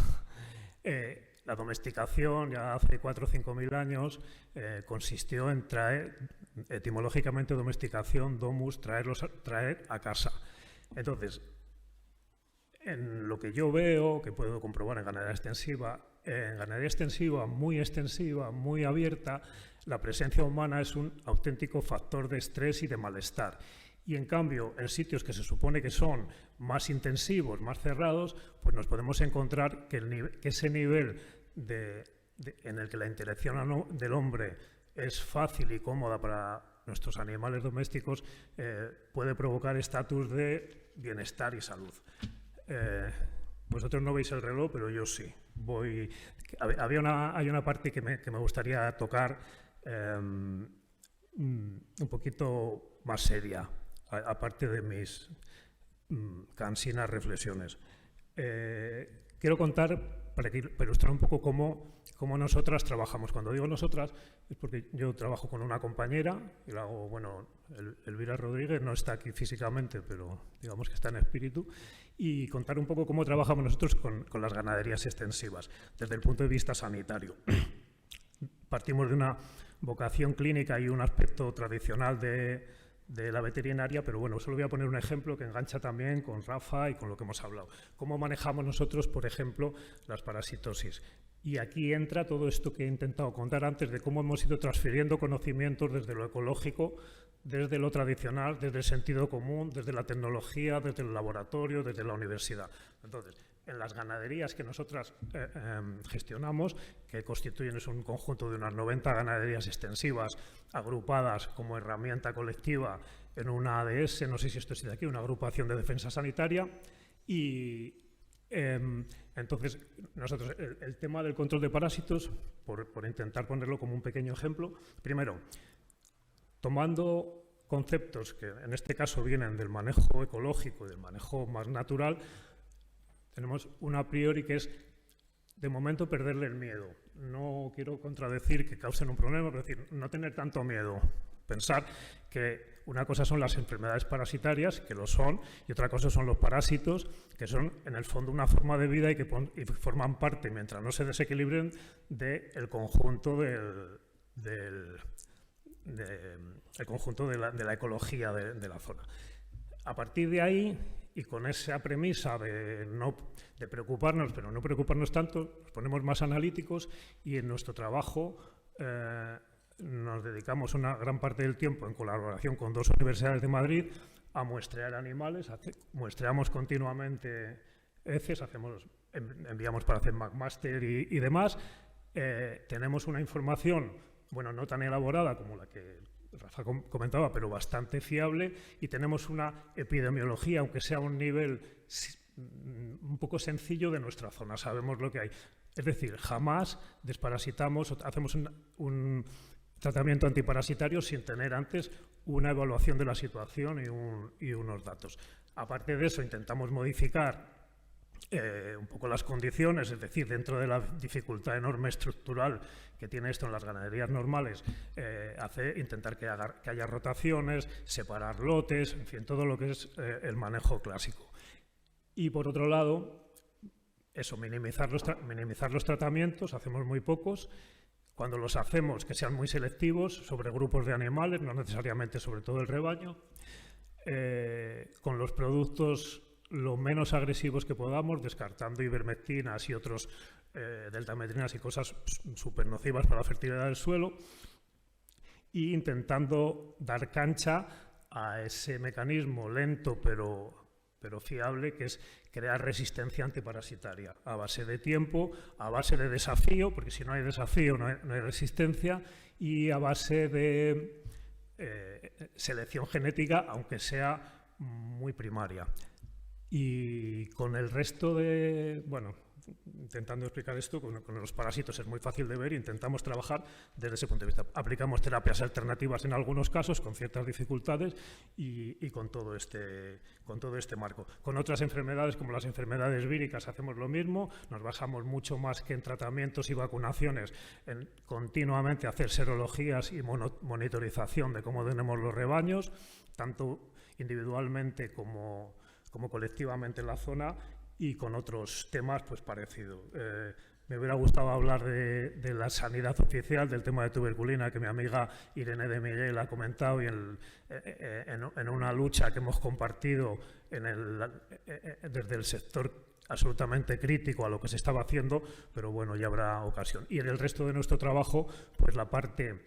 la domesticación ya hace 4 o 5 mil años consistió en traer, etimológicamente domesticación, domus, traer a casa. Entonces, en lo que yo veo, que puedo comprobar en ganadería extensiva muy abierta, la presencia humana es un auténtico factor de estrés y de malestar. Y en cambio, en sitios que se supone que son más intensivos, más cerrados, pues nos podemos encontrar que ese nivel en el que la interacción del hombre es fácil y cómoda para nuestros animales domésticos, puede provocar estatus de bienestar y salud. Vosotros no veis el reloj, pero yo sí. Hay una parte que me gustaría tocar un poquito más seria, aparte de mis cansinas reflexiones. Quiero contar, para ilustrar un poco cómo nosotras trabajamos. Cuando digo nosotras, es porque yo trabajo con una compañera, y la hago, bueno, Elvira Rodríguez no está aquí físicamente, pero digamos que está en espíritu, y contar un poco cómo trabajamos nosotros con las ganaderías extensivas, desde el punto de vista sanitario. Partimos de una vocación clínica y un aspecto tradicional de la veterinaria, pero bueno, solo voy a poner un ejemplo que engancha también con Rafa y con lo que hemos hablado. ¿Cómo manejamos nosotros, por ejemplo, las parasitosis? Y aquí entra todo esto que he intentado contar antes de cómo hemos ido transfiriendo conocimientos desde lo ecológico, desde lo tradicional, desde el sentido común, desde la tecnología, desde el laboratorio, desde la universidad. Entonces, en las ganaderías que nosotras gestionamos, que constituyen un conjunto de unas 90 ganaderías extensivas agrupadas como herramienta colectiva en una ADS, no sé si esto es de aquí, una agrupación de defensa sanitaria, y entonces nosotros el tema del control de parásitos, por intentar ponerlo como un pequeño ejemplo, primero, tomando conceptos que en este caso vienen del manejo ecológico y del manejo más natural, tenemos un a priori que es, de momento, perderle el miedo. No quiero contradecir que causen un problema, pero es decir, no tener tanto miedo. Pensar que una cosa son las enfermedades parasitarias, que lo son, y otra cosa son los parásitos, que son, en el fondo, una forma de vida y que forman parte, mientras no se desequilibren, del conjunto el conjunto de la ecología de la zona. A partir de ahí, y con esa premisa de preocuparnos, pero no preocuparnos tanto, nos ponemos más analíticos y en nuestro trabajo nos dedicamos una gran parte del tiempo, en colaboración con 2 universidades de Madrid, a muestrear animales. Muestreamos continuamente heces, enviamos para hacer McMaster y demás. Tenemos una información, bueno, no tan elaborada como la que Rafa comentaba, pero bastante fiable, y tenemos una epidemiología, aunque sea a un nivel un poco sencillo, de nuestra zona. Sabemos lo que hay. Es decir, jamás desparasitamos, hacemos un tratamiento antiparasitario sin tener antes una evaluación de la situación y unos datos. Aparte de eso, intentamos modificar un poco las condiciones, es decir, dentro de la dificultad enorme estructural que tiene esto en las ganaderías normales, intentar que haya rotaciones, separar lotes, en fin, todo lo que es el manejo clásico. Y por otro lado, eso, minimizar los tratamientos, hacemos muy pocos. Cuando los hacemos, que sean muy selectivos sobre grupos de animales, no necesariamente sobre todo el rebaño, con los productos lo menos agresivos que podamos, descartando ivermectinas y otros deltametrinas y cosas súper nocivas para la fertilidad del suelo, e intentando dar cancha a ese mecanismo lento pero fiable, que es crear resistencia antiparasitaria a base de tiempo, a base de desafío, porque si no hay desafío no hay resistencia, y a base de selección genética, aunque sea muy primaria. Y con el resto de, bueno, intentando explicar esto, con los parásitos es muy fácil de ver, intentamos trabajar desde ese punto de vista. Aplicamos terapias alternativas en algunos casos, con ciertas dificultades, y con todo este marco. Con otras enfermedades, como las enfermedades víricas, hacemos lo mismo, nos basamos mucho más que en tratamientos y vacunaciones, en continuamente hacer serologías y monitorización de cómo tenemos los rebaños, tanto individualmente como colectivamente en la zona, y con otros temas pues parecidos. Me hubiera gustado hablar de la sanidad oficial, del tema de tuberculina, que mi amiga Irene de Miguel ha comentado, y en una lucha que hemos compartido desde el sector absolutamente crítico a lo que se estaba haciendo, pero bueno, ya habrá ocasión. Y en el resto de nuestro trabajo, pues la parte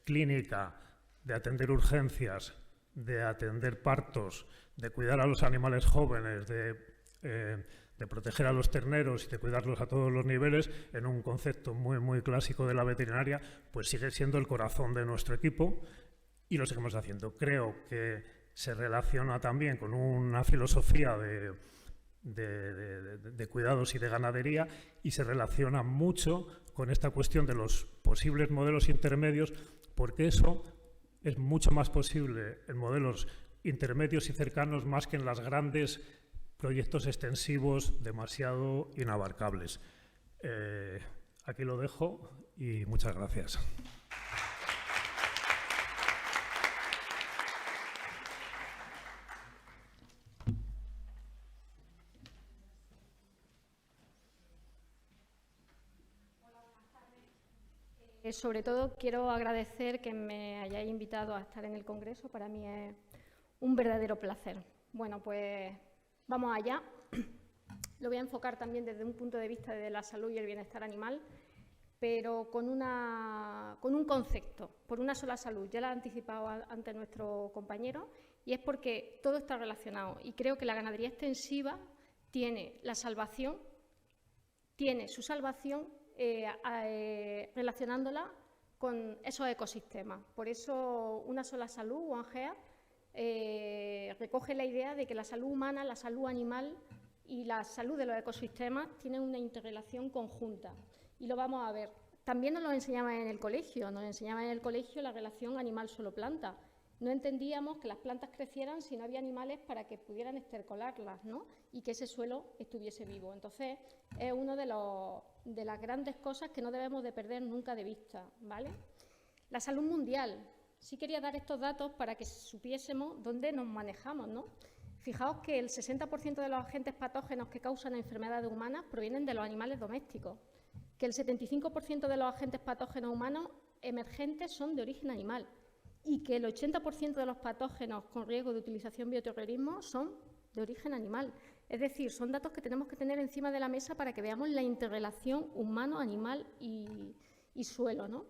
clínica, de atender urgencias, de atender partos, de cuidar a los animales jóvenes, de proteger a los terneros y de cuidarlos a todos los niveles, en un concepto muy, muy clásico de la veterinaria, pues sigue siendo el corazón de nuestro equipo y lo seguimos haciendo. Creo que se relaciona también con una filosofía de cuidados y de ganadería y se relaciona mucho con esta cuestión de los posibles modelos intermedios, porque eso es mucho más posible en modelos intermedios y cercanos más que en los grandes proyectos extensivos demasiado inabarcables. Aquí lo dejo y muchas gracias. Sobre todo quiero agradecer que me hayáis invitado a estar en el Congreso. Para mí es un verdadero placer. Bueno, pues vamos allá. Lo voy a enfocar también desde un punto de vista de la salud y el bienestar animal, pero con un concepto, por una sola salud. Ya lo ha anticipado ante nuestro compañero, y es porque todo está relacionado. Y creo que la ganadería extensiva tiene su salvación relacionándola con esos ecosistemas. Por eso una sola salud, One Health, recoge la idea de que la salud humana, la salud animal y la salud de los ecosistemas tienen una interrelación conjunta. Y lo vamos a ver. También nos lo enseñaban en el colegio. Nos enseñaban en el colegio la relación animal-solo-planta. No entendíamos que las plantas crecieran si no había animales para que pudieran estercolarlas, ¿no? Y que ese suelo estuviese vivo. Entonces, es una de las grandes cosas que no debemos de perder nunca de vista, ¿vale? La salud mundial. Sí quería dar estos datos para que supiésemos dónde nos manejamos, ¿no? Fijaos que el 60% de los agentes patógenos que causan enfermedades humanas provienen de los animales domésticos, que el 75% de los agentes patógenos humanos emergentes son de origen animal, y que el 80% de los patógenos con riesgo de utilización bioterrorismo son de origen animal. Es decir, son datos que tenemos que tener encima de la mesa para que veamos la interrelación humano, animal y suelo, ¿no?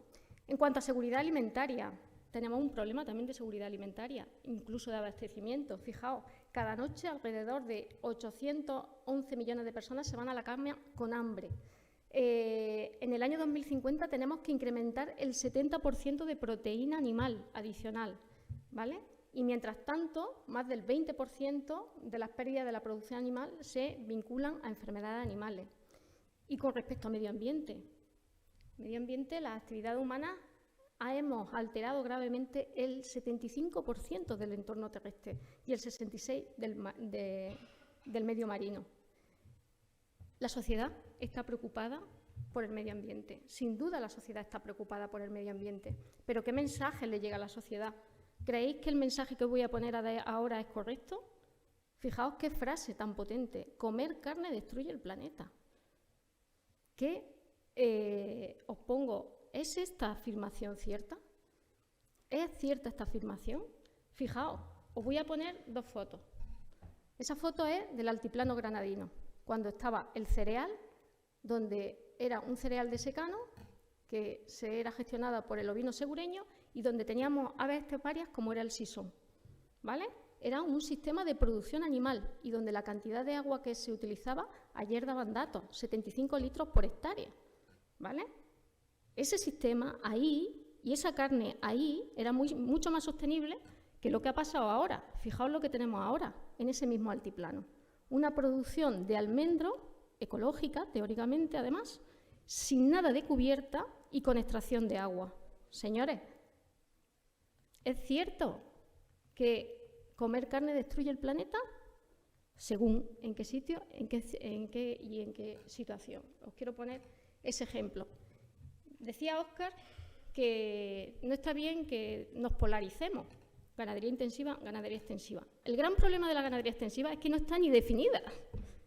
En cuanto a seguridad alimentaria, tenemos un problema también de seguridad alimentaria, incluso de abastecimiento. Fijaos, cada noche alrededor de 811 millones de personas se van a la cama con hambre. En el año 2050 tenemos que incrementar el 70% de proteína animal adicional, ¿vale? Y mientras tanto, más del 20% de las pérdidas de la producción animal se vinculan a enfermedades animales. Y con respecto a medio ambiente, las actividades humanas hemos alterado gravemente el 75% del entorno terrestre y el 66% del medio marino. La sociedad está preocupada por el medio ambiente. Sin duda la sociedad está preocupada por el medio ambiente. Pero ¿qué mensaje le llega a la sociedad? ¿Creéis que el mensaje que voy a poner ahora es correcto? Fijaos qué frase tan potente. Comer carne destruye el planeta. Os pongo, ¿es esta afirmación cierta? ¿Es cierta esta afirmación? Fijaos, os voy a poner dos fotos. Esa foto es del altiplano granadino, cuando estaba el cereal, donde era un cereal de secano, que se era gestionada por el ovino segureño, y donde teníamos aves esteparias como era el sisón, ¿vale? Era un sistema de producción animal, y donde la cantidad de agua que se utilizaba, ayer daban datos, 75 litros por hectárea, ¿vale? Ese sistema ahí, y esa carne ahí, era mucho más sostenible que lo que ha pasado ahora. Fijaos lo que tenemos ahora, en ese mismo altiplano. Una producción de almendro, ecológica, teóricamente además, sin nada de cubierta y con extracción de agua. Señores, ¿es cierto que comer carne destruye el planeta? Según en qué sitio, en qué situación. Os quiero poner ese ejemplo. Decía Óscar que no está bien que nos polaricemos. Ganadería intensiva, ganadería extensiva. El gran problema de la ganadería extensiva es que no está ni definida.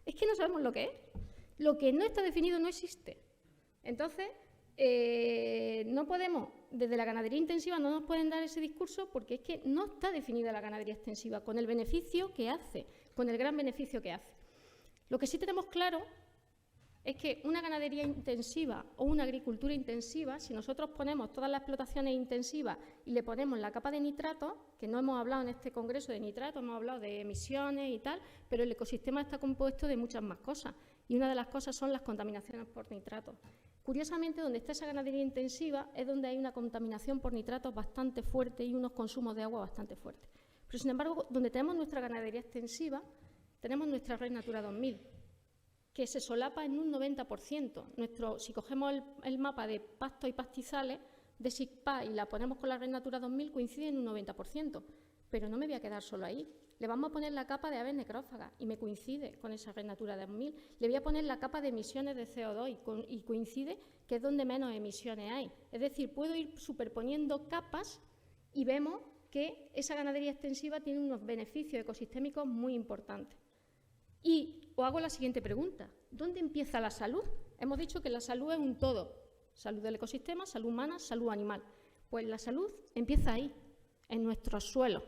Es que no sabemos lo que es. Lo que no está definido no existe. Entonces, no podemos, desde la ganadería intensiva no nos pueden dar ese discurso porque es que no está definida la ganadería extensiva con el beneficio que hace, con el gran beneficio que hace. Lo que sí tenemos claro es que una ganadería intensiva o una agricultura intensiva, si nosotros ponemos todas las explotaciones intensivas y le ponemos la capa de nitratos, que no hemos hablado en este congreso de nitratos, hemos hablado de emisiones y tal, pero el ecosistema está compuesto de muchas más cosas, y una de las cosas son las contaminaciones por nitratos. Curiosamente, donde está esa ganadería intensiva es donde hay una contaminación por nitratos bastante fuerte y unos consumos de agua bastante fuertes. Pero, sin embargo, donde tenemos nuestra ganadería extensiva, tenemos nuestra Red Natura 2000, que se solapa en un 90%. Si cogemos el mapa de pastos y pastizales de SIGPA y la ponemos con la Red Natura 2000, coincide en un 90%. Pero no me voy a quedar solo ahí. Le vamos a poner la capa de aves necrófagas y me coincide con esa Red Natura 2000. Le voy a poner la capa de emisiones de CO2 y coincide que es donde menos emisiones hay. Es decir, puedo ir superponiendo capas y vemos que esa ganadería extensiva tiene unos beneficios ecosistémicos muy importantes. Y os hago la siguiente pregunta. ¿Dónde empieza la salud? Hemos dicho que la salud es un todo. Salud del ecosistema, salud humana, salud animal. Pues la salud empieza ahí, en nuestros suelos.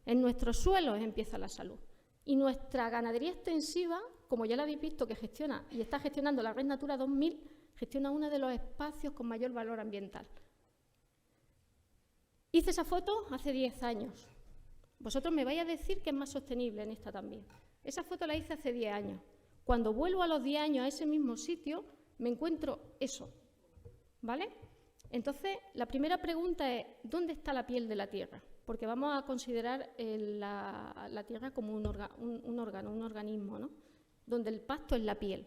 En nuestros suelos empieza la salud. Y nuestra ganadería extensiva, como ya la habéis visto que gestiona y está gestionando la Red Natura 2000, gestiona uno de los espacios con mayor valor ambiental. Hice esa foto hace 10 años. Vosotros me vais a decir que es más sostenible en esta también. Esa foto la hice hace 10 años. Cuando vuelvo a los 10 años a ese mismo sitio, me encuentro eso, ¿vale? Entonces, la primera pregunta es, ¿dónde está la piel de la Tierra? Porque vamos a considerar la Tierra como un órgano, un organismo, ¿no? Donde el pasto es la piel.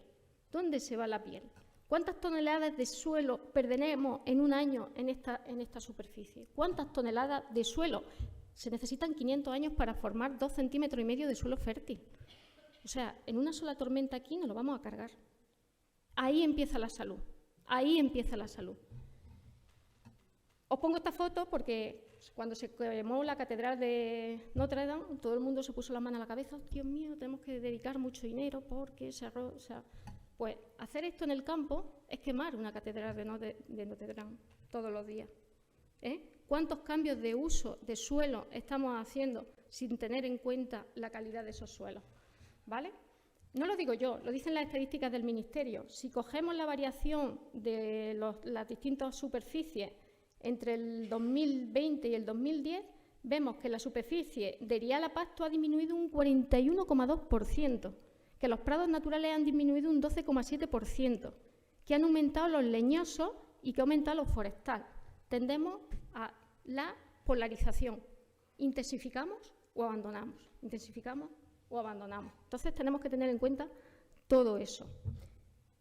¿Dónde se va la piel? ¿Cuántas toneladas de suelo perderemos en un año en esta superficie? ¿Cuántas toneladas de suelo? Se necesitan 500 años para formar 2,5 centímetros de suelo fértil. O sea, en una sola tormenta aquí nos lo vamos a cargar. Ahí empieza la salud. Ahí empieza la salud. Os pongo esta foto porque cuando se quemó la catedral de Notre Dame, todo el mundo se puso la mano a la cabeza. Oh, Dios mío, tenemos que dedicar mucho dinero porque pues hacer esto en el campo es quemar una catedral de Notre Dame todos los días. ¿Cuántos cambios de uso de suelo estamos haciendo sin tener en cuenta la calidad de esos suelos? ¿Vale? No lo digo yo, lo dicen las estadísticas del Ministerio. Si cogemos la variación de las distintas superficies entre el 2020 y el 2010, vemos que la superficie de erial a pasto ha disminuido un 41,2%, que los prados naturales han disminuido un 12,7%, que han aumentado los leñosos y que ha aumentado los forestales. Tendemos a la polarización. ¿Intensificamos o abandonamos? ¿Intensificamos o abandonamos? Entonces tenemos que tener en cuenta todo eso.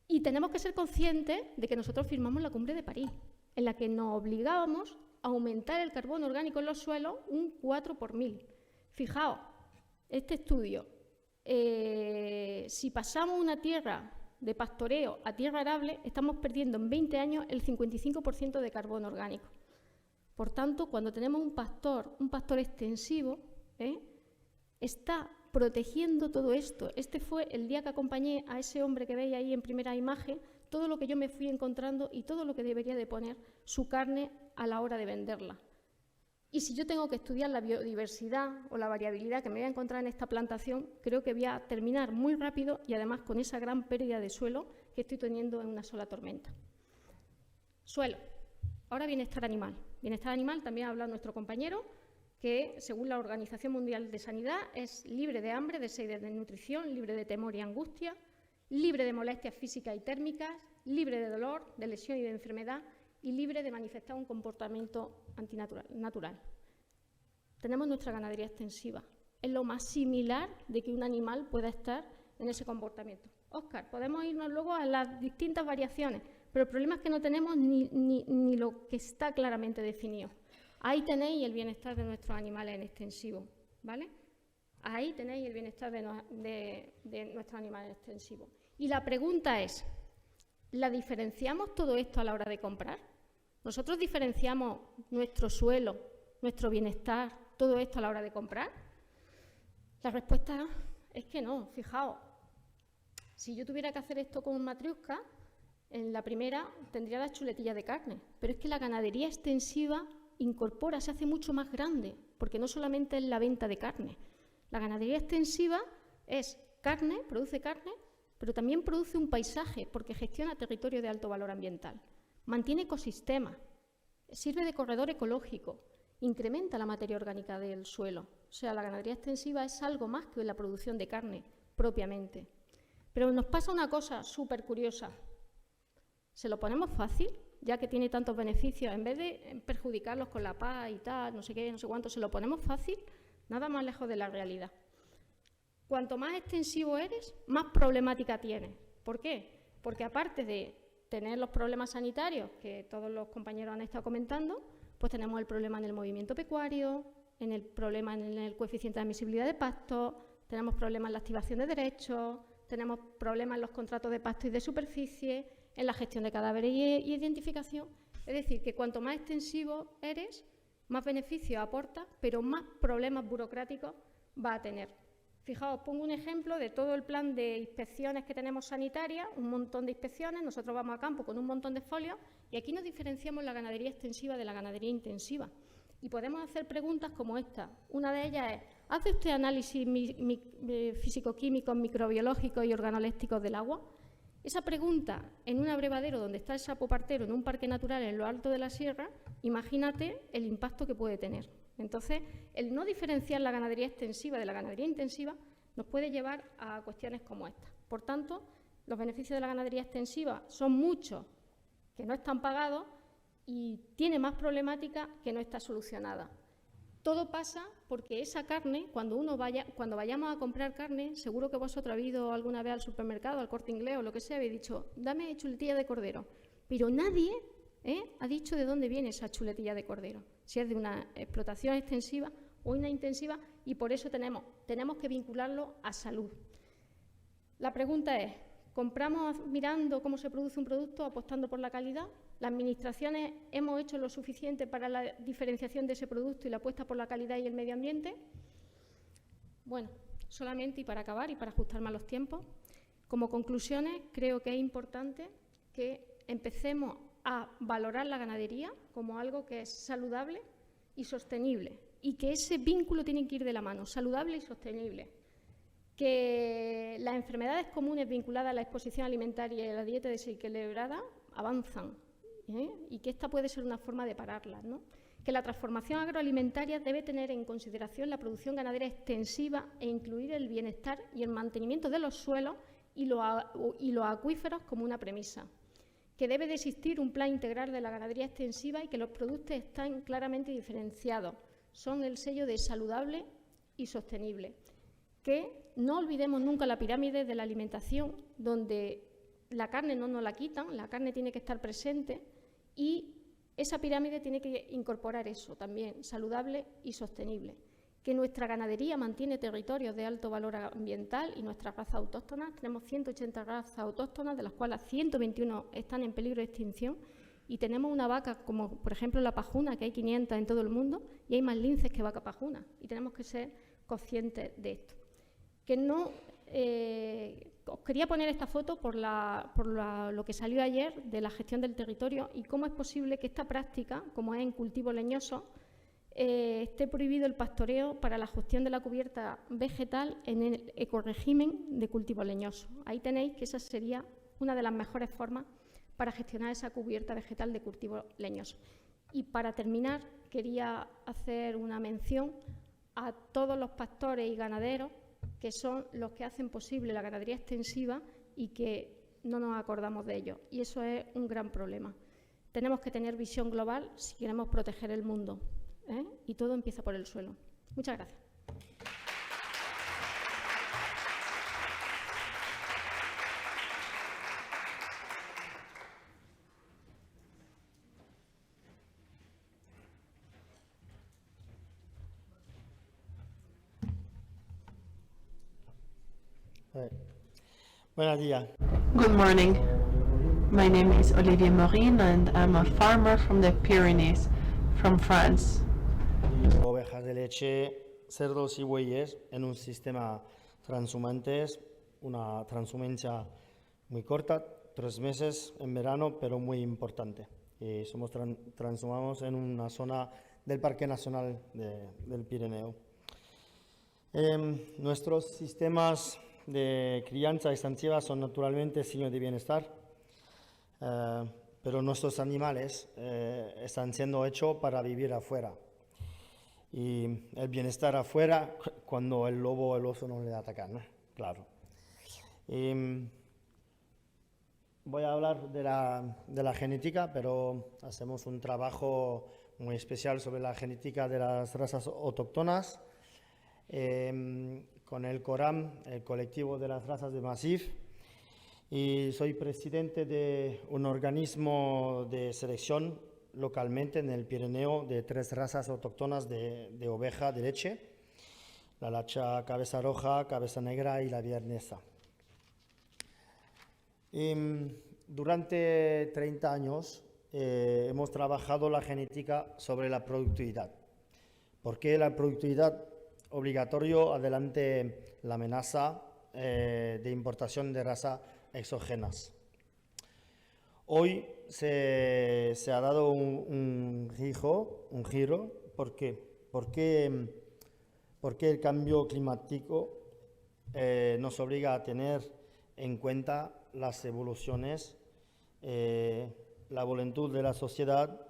Y tenemos que ser conscientes de que nosotros firmamos la Cumbre de París, en la que nos obligábamos a aumentar el carbono orgánico en los suelos un 4 por 1000. Fijaos, este estudio, si pasamos una tierra de pastoreo a tierra arable, estamos perdiendo en 20 años el 55% de carbono orgánico. Por tanto, cuando tenemos un pastor extensivo, está protegiendo todo esto. Este fue el día que acompañé a ese hombre que veis ahí en primera imagen, todo lo que yo me fui encontrando y todo lo que debería de poner su carne a la hora de venderla. Y si yo tengo que estudiar la biodiversidad o la variabilidad que me voy a encontrar en esta plantación, creo que voy a terminar muy rápido y además con esa gran pérdida de suelo que estoy teniendo en una sola tormenta. Suelo. Ahora bienestar animal. Bienestar animal también ha hablado nuestro compañero, que según la Organización Mundial de Sanidad es libre de hambre, de sed y de desnutrición, libre de temor y angustia, libre de molestias físicas y térmicas, libre de dolor, de lesión y de enfermedad y libre de manifestar un comportamiento antinatural. Tenemos nuestra ganadería extensiva. Es lo más similar de que un animal pueda estar en ese comportamiento. Óscar, podemos irnos luego a las distintas variaciones, pero el problema es que no tenemos ni lo que está claramente definido. Ahí tenéis el bienestar de nuestros animales en extensivo, ¿vale? Ahí tenéis el bienestar de nuestros animales extensivos. Y la pregunta es, ¿la diferenciamos todo esto a la hora de comprar? ¿Nosotros diferenciamos nuestro suelo, nuestro bienestar, todo esto a la hora de comprar? La respuesta es que no. Fijaos, si yo tuviera que hacer esto con un matriusca, en la primera tendría las chuletillas de carne, pero es que la ganadería extensiva incorpora, se hace mucho más grande, porque no solamente es la venta de carne. La ganadería extensiva es carne, produce carne, pero también produce un paisaje porque gestiona territorio de alto valor ambiental, mantiene ecosistemas, sirve de corredor ecológico, incrementa la materia orgánica del suelo. O sea, la ganadería extensiva es algo más que la producción de carne propiamente. Pero nos pasa una cosa súper curiosa. Se lo ponemos fácil, ya que tiene tantos beneficios, en vez de perjudicarlos con la paz y tal, no sé qué, no sé cuánto, se lo ponemos fácil, nada más lejos de la realidad. Cuanto más extensivo eres, más problemática tienes. ¿Por qué? Porque aparte de tener los problemas sanitarios que todos los compañeros han estado comentando, pues tenemos el problema en el movimiento pecuario, en el problema en el coeficiente de admisibilidad de pastos, tenemos problemas en la activación de derechos, tenemos problemas en los contratos de pasto y de superficie, en la gestión de cadáveres y identificación. Es decir, que cuanto más extensivo eres, más beneficios aportas, pero más problemas burocráticos va a tener. Fijaos, pongo un ejemplo de todo el plan de inspecciones que tenemos sanitarias, un montón de inspecciones, nosotros vamos a campo con un montón de folios y aquí nos diferenciamos la ganadería extensiva de la ganadería intensiva. Y podemos hacer preguntas como esta. Una de ellas es, ¿hace usted análisis físico-químicos, microbiológicos y organolépticos del agua? Esa pregunta, en un abrevadero donde está el sapo partero, en un parque natural en lo alto de la sierra, imagínate el impacto que puede tener. Entonces, el no diferenciar la ganadería extensiva de la ganadería intensiva nos puede llevar a cuestiones como esta. Por tanto, los beneficios de la ganadería extensiva son muchos que no están pagados y tiene más problemática que no está solucionada. Todo pasa porque esa carne, cuando vayamos a comprar carne, seguro que vosotros habéis ido alguna vez al supermercado, al Corte Inglés o lo que sea, habéis dicho, dame chuletilla de cordero. Pero nadie ha dicho de dónde viene esa chuletilla de cordero, si es de una explotación extensiva o una intensiva, y por eso tenemos que vincularlo a salud. La pregunta es, ¿compramos mirando cómo se produce un producto, apostando por la calidad? ¿Las administraciones hemos hecho lo suficiente para la diferenciación de ese producto y la apuesta por la calidad y el medio ambiente? Bueno, solamente y para acabar y para ajustarme a los tiempos, como conclusiones creo que es importante que empecemos a valorar la ganadería como algo que es saludable y sostenible y que ese vínculo tiene que ir de la mano, saludable y sostenible. Que las enfermedades comunes vinculadas a la exposición alimentaria y a la dieta desequilibrada avanzan, y que esta puede ser una forma de pararlas, ¿no? Que la transformación agroalimentaria debe tener en consideración la producción ganadera extensiva e incluir el bienestar y el mantenimiento de los suelos y los acuíferos como una premisa. Que debe de existir un plan integral de la ganadería extensiva y que los productos están claramente diferenciados, son el sello de saludable y sostenible. Que no olvidemos nunca la pirámide de la alimentación, donde la carne no nos la quitan, la carne tiene que estar presente y esa pirámide tiene que incorporar eso también, saludable y sostenible. Que nuestra ganadería mantiene territorios de alto valor ambiental y nuestras razas autóctonas. Tenemos 180 razas autóctonas, de las cuales 121 están en peligro de extinción, y tenemos una vaca como, por ejemplo, la pajuna, que hay 500 en todo el mundo, y hay más linces que vaca pajuna, y tenemos que ser conscientes de esto. Que no... os quería poner esta foto por lo que salió ayer de la gestión del territorio y cómo es posible que esta práctica, como es en cultivo leñoso, esté prohibido el pastoreo para la gestión de la cubierta vegetal en el ecorregimen de cultivo leñoso. Ahí tenéis que esa sería una de las mejores formas para gestionar esa cubierta vegetal de cultivo leñoso. Y para terminar, quería hacer una mención a todos los pastores y ganaderos que son los que hacen posible la ganadería extensiva y que no nos acordamos de ellos. Y eso es un gran problema. Tenemos que tener visión global si queremos proteger el mundo, y todo empieza por el suelo. Muchas gracias. Buenos días. Good morning. My name is Olivier Morin and I'm a farmer from the Pyrenees, from France. Ovejas de leche, cerdos y bueyes en un sistema transhumantes, una transhumancia muy corta, 3 meses en verano, pero muy importante. Y somos transhumamos en una zona del Parque Nacional del Pirineo. Nuestros sistemas de crianza extensiva son naturalmente signos de bienestar, pero nuestros animales están siendo hechos para vivir afuera. Y el bienestar afuera cuando el lobo o el oso no le atacan, ¿no? Claro. Voy a hablar de la genética, pero hacemos un trabajo muy especial sobre la genética de las razas autóctonas con el CORAM, el colectivo de las razas de Massif, y soy presidente de un organismo de selección localmente en el Pirineo de 3 razas autóctonas de oveja de leche, la lacha cabeza roja, cabeza negra y la viernesa. Durante 30 años hemos trabajado la genética sobre la productividad. ¿Por qué la productividad? Obligatorio adelante la amenaza de importación de razas exógenas. Hoy se ha dado un giro. ¿Por qué? Porque el cambio climático nos obliga a tener en cuenta las evoluciones, la voluntad de la sociedad,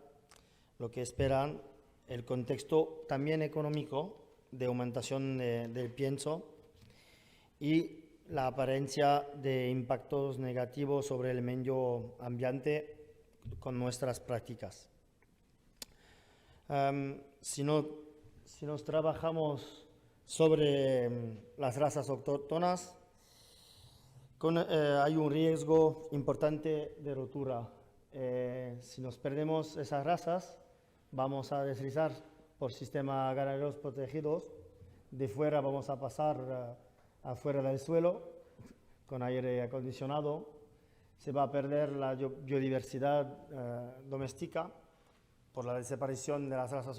lo que esperan, el contexto también económico de aumentación del pienso y la apariencia de impactos negativos sobre el medio ambiente con nuestras prácticas. Si nos trabajamos sobre las razas autóctonas, hay un riesgo importante de rotura. Si nos perdemos esas razas, vamos a deslizar por sistemas ganaderos protegidos. De fuera vamos a pasar afuera del suelo con aire acondicionado. Se va a perder la biodiversidad doméstica por la desaparición de las razas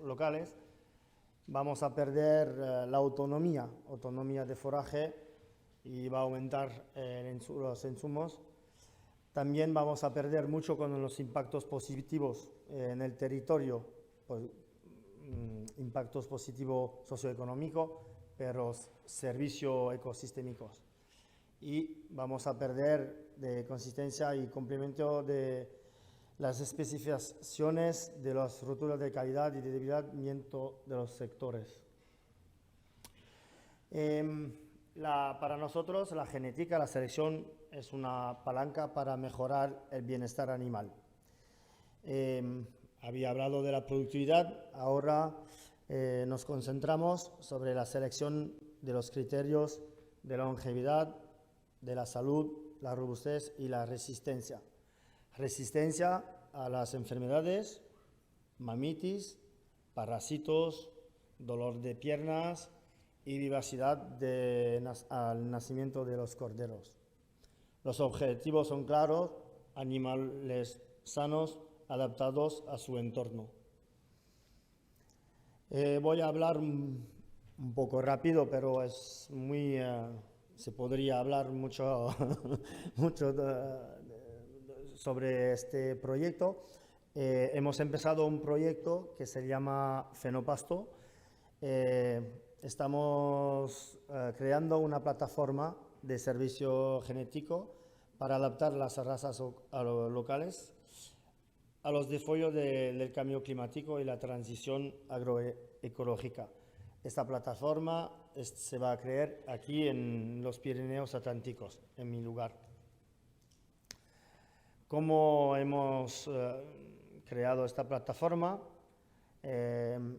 locales. Vamos a perder la autonomía de foraje y va a aumentar los insumos. También vamos a perder mucho con los impactos positivos en el territorio, pues, impactos positivos socioeconómicos, pero servicios ecosistémicos. Y vamos a perder de consistencia y complemento de las especificaciones de las roturas de calidad y de debilitamiento de los sectores. Para nosotros la genética, la selección es una palanca para mejorar el bienestar animal. Había hablado de la productividad, ahora nos concentramos sobre la selección de los criterios de la longevidad, de la salud, la robustez y la resistencia. Resistencia a las enfermedades, mamitis, parásitos, dolor de piernas y vivacidad al nacimiento de los corderos. Los objetivos son claros: animales sanos, adaptados a su entorno. Voy a hablar un poco rápido, pero es muy... se podría hablar mucho, mucho sobre este proyecto. Hemos empezado un proyecto que se llama Fenopasto. Estamos creando una plataforma de servicio genético para adaptar las razas locales a los desafíos del cambio climático y la transición agroecológica. Esta plataforma se va a crear aquí en los Pirineos Atlánticos, en mi lugar. ¿Cómo hemos creado esta plataforma?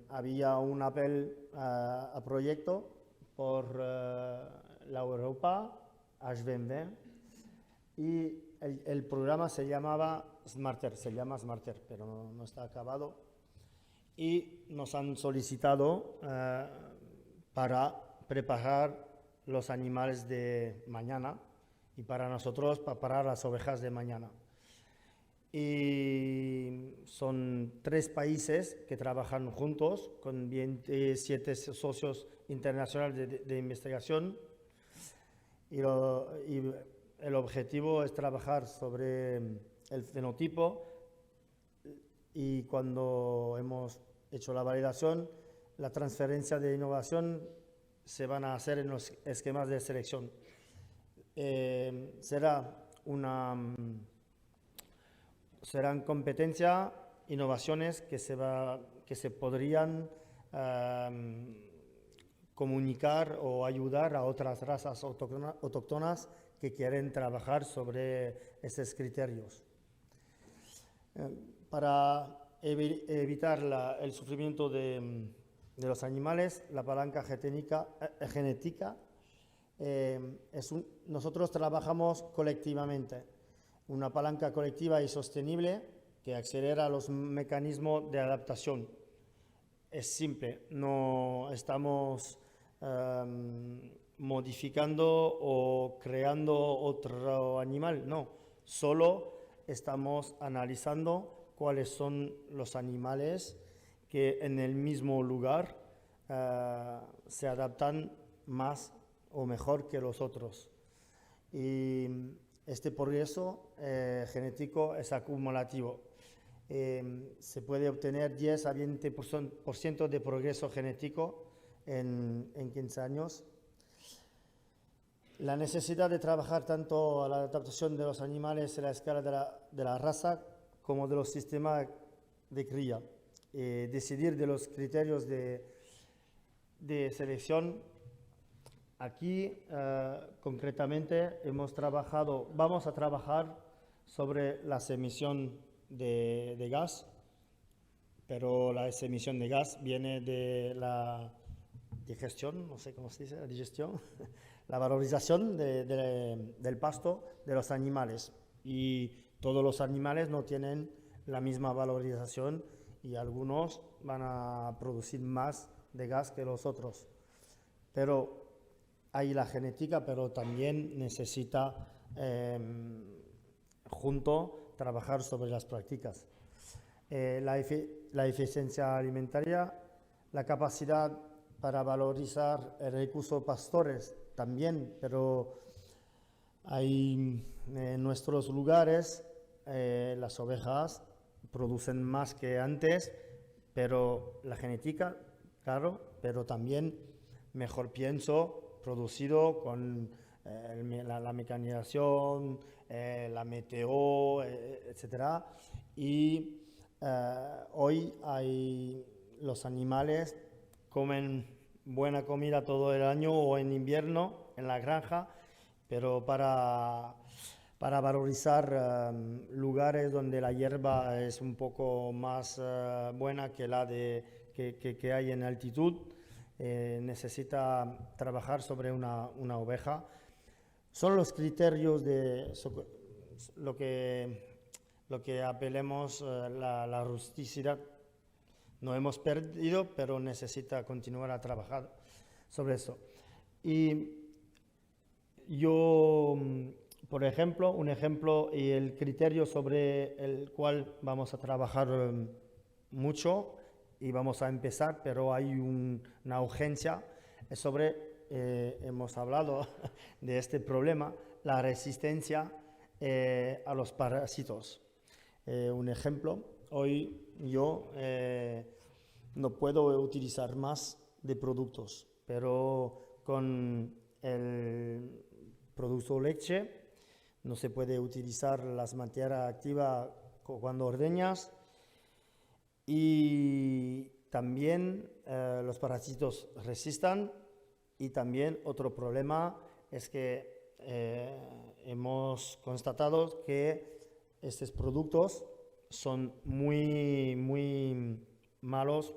Había un apel a proyecto por la Europa, HVMV, y el programa se llama Smarter, pero no está acabado. Y nos han solicitado para preparar los animales de mañana y para nosotros preparar las ovejas de mañana. Y son 3 países que trabajan juntos con 27 socios internacionales de investigación y el objetivo es trabajar sobre el fenotipo y cuando hemos hecho la validación, la transferencia de innovación se van a hacer en los esquemas de selección. Serán competencia, innovaciones que se podrían comunicar o ayudar a otras razas autóctonas que quieren trabajar sobre esos criterios. Para evitar el sufrimiento de los animales, la palanca genética, nosotros trabajamos colectivamente. Una palanca colectiva y sostenible que acelera los mecanismos de adaptación. Es simple, no estamos modificando o creando otro animal, no, solo estamos analizando cuáles son los animales que en el mismo lugar se adaptan más o mejor que los otros. Y este progreso genético es acumulativo. Se puede obtener 10 a 20% de progreso genético en 15 años. La necesidad de trabajar tanto a la adaptación de los animales a la escala de la raza como de los sistemas de cría. Decidir de los criterios de selección. Aquí, concretamente, vamos a trabajar sobre las emisiones de gas, pero la emisión de gas viene de la digestión, no sé cómo se dice, la digestión, la valorización del pasto de los animales. Y todos los animales no tienen la misma valorización y algunos van a producir más de gas que los otros. Pero hay la genética, pero también necesita junto trabajar sobre las prácticas. La eficiencia alimentaria, la capacidad para valorizar el recurso pastores también, pero hay en nuestros lugares las ovejas producen más que antes, pero la genética, claro, pero también mejor pienso producido con la mecanización, la meteo, etc. Y hoy los animales comen buena comida todo el año o en invierno en la granja, pero para valorizar lugares donde la hierba es un poco más buena que la que hay en altitud, necesita trabajar sobre una oveja. Son los criterios de lo que apelemos la rusticidad. No hemos perdido, pero necesita continuar a trabajar sobre eso. Y yo, por ejemplo, un ejemplo y el criterio sobre el cual vamos a trabajar mucho y vamos a empezar, pero hay una urgencia, es sobre, hemos hablado de este problema, la resistencia a los parásitos. Un ejemplo, hoy yo no puedo utilizar más de productos, pero con el producto leche no se puede utilizar las materias activas cuando ordeñas. Y también los parásitos resistan. Y también otro problema es que hemos constatado que estos productos son muy malos,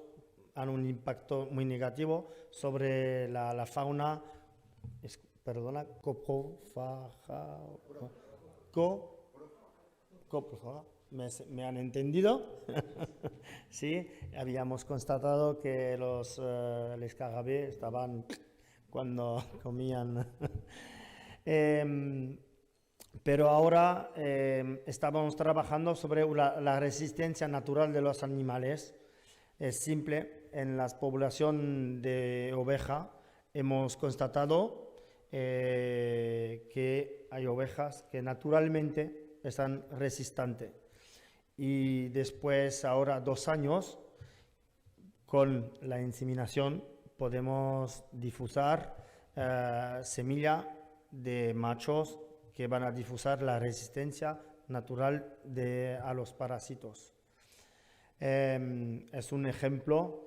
han un impacto muy negativo sobre la fauna, coprófaga. ¿Me han entendido? Sí, habíamos constatado que los escarabajos estaban cuando comían. Pero ahora estamos trabajando sobre la resistencia natural de los animales. Es simple, en la población de oveja hemos constatado que hay ovejas que naturalmente están resistentes. Y después, ahora 2 años, con la inseminación, podemos difusar semilla de machos que van a difusar la resistencia natural a los parásitos. Es un ejemplo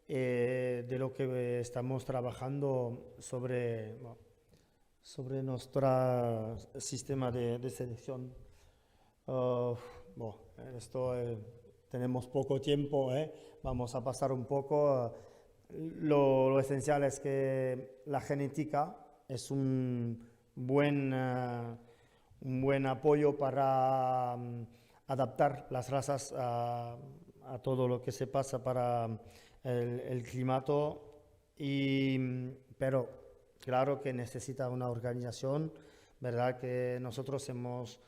de lo que estamos trabajando sobre nuestro sistema de selección. Tenemos poco tiempo, vamos a pasar un poco. Lo esencial es que la genética es un buen apoyo para adaptar las razas a todo lo que se pasa para el clima, pero claro que necesita una organización, ¿verdad? Que nosotros hemos,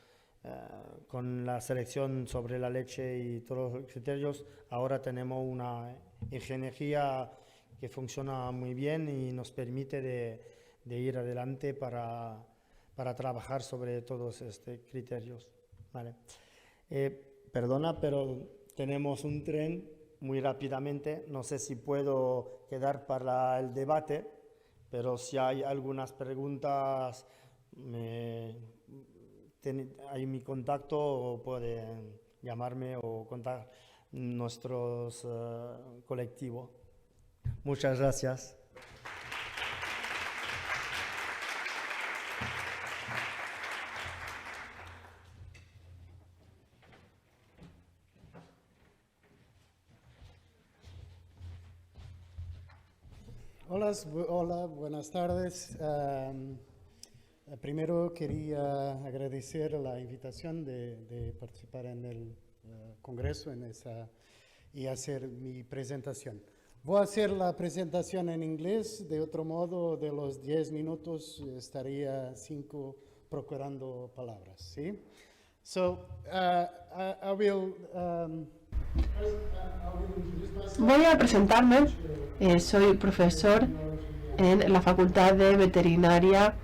con la selección sobre la leche y todos los criterios, ahora tenemos una ingeniería que funciona muy bien y nos permite de ir adelante para trabajar sobre todos estos criterios. ¿Vale? Perdona, pero tenemos un tren muy rápidamente. No sé si puedo quedar para el debate, pero si hay algunas preguntas, hay mi contacto, o pueden llamarme o contactar nuestro colectivo. Muchas gracias. Hola, buenas tardes. Primero quería agradecer la invitación de participar en el congreso y hacer mi presentación. Voy a hacer la presentación en inglés, de otro modo de los 10 minutos estaría 5 procurando palabras, ¿sí? Voy a presentarme. Soy profesor en la Facultad de Veterinaria,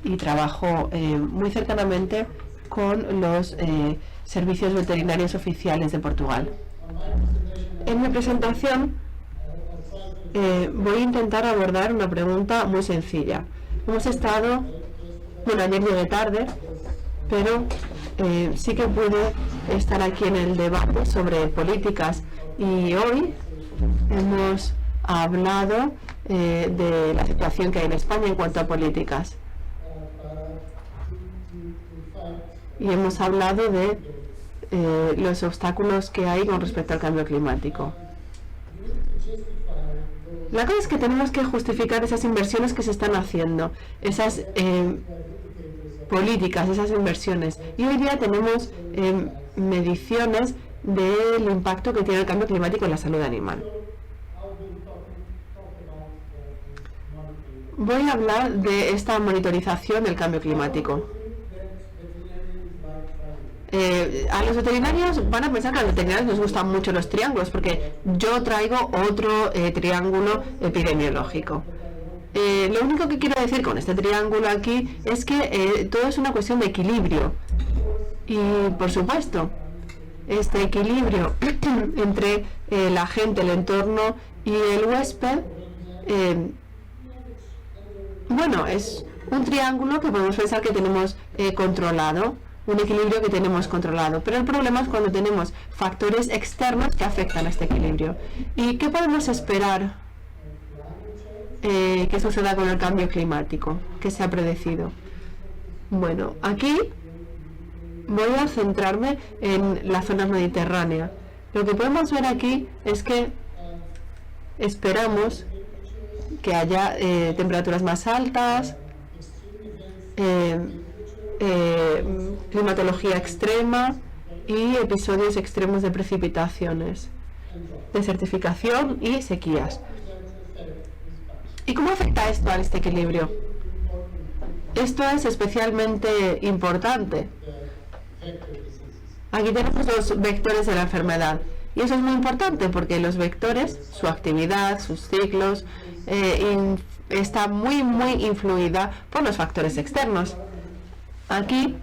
y trabajo muy cercanamente con los servicios veterinarios oficiales de Portugal. En mi presentación voy a intentar abordar una pregunta muy sencilla. Ayer llegué tarde, pero sí que pude estar aquí en el debate sobre políticas, y hoy hemos hablado de la situación que hay en España en cuanto a políticas. Y hemos hablado de los obstáculos que hay con respecto al cambio climático. La cosa es que tenemos que justificar esas inversiones que se están haciendo, esas políticas, esas inversiones. Y hoy día tenemos mediciones del impacto que tiene el cambio climático en la salud animal. Voy a hablar de esta monitorización del cambio climático. A los veterinarios van a pensar que a los veterinarios nos gustan mucho los triángulos, porque yo traigo otro triángulo epidemiológico. Lo único que quiero decir con este triángulo aquí es que todo es una cuestión de equilibrio. Y por supuesto, este equilibrio entre la gente, el entorno y el huésped, es un triángulo que podemos pensar que tenemos controlado, un equilibrio que tenemos controlado. Pero el problema es cuando tenemos factores externos que afectan a este equilibrio. ¿Y qué podemos esperar que suceda con el cambio climático que se ha predecido? Bueno, aquí voy a centrarme en la zona mediterránea. Lo que podemos ver aquí es que esperamos que haya temperaturas más altas, climatología extrema y episodios extremos de precipitaciones, desertificación y sequías. ¿Y cómo afecta esto a este equilibrio? Esto es especialmente importante. Aquí tenemos los vectores de la enfermedad, y eso es muy importante porque los vectores, su actividad, sus ciclos, está muy influida por los factores externos. Aquí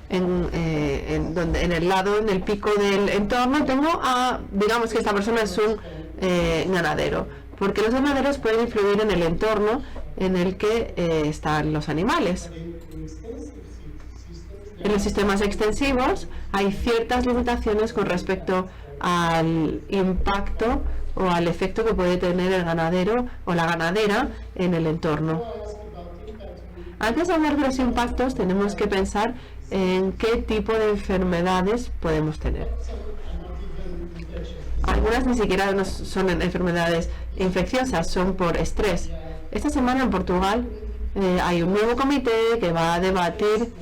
en el lado, en el pico del entorno, tengo a, digamos que esta persona es un ganadero, porque los ganaderos pueden influir en el entorno en el que están los animales. En los sistemas extensivos hay ciertas limitaciones con respecto al impacto o al efecto que puede tener el ganadero o la ganadera en el entorno. Antes de hablar de los impactos, tenemos que pensar en qué tipo de enfermedades podemos tener. Algunas ni siquiera no son enfermedades infecciosas, son por estrés. Esta semana en Portugal hay un nuevo comité que va a debatir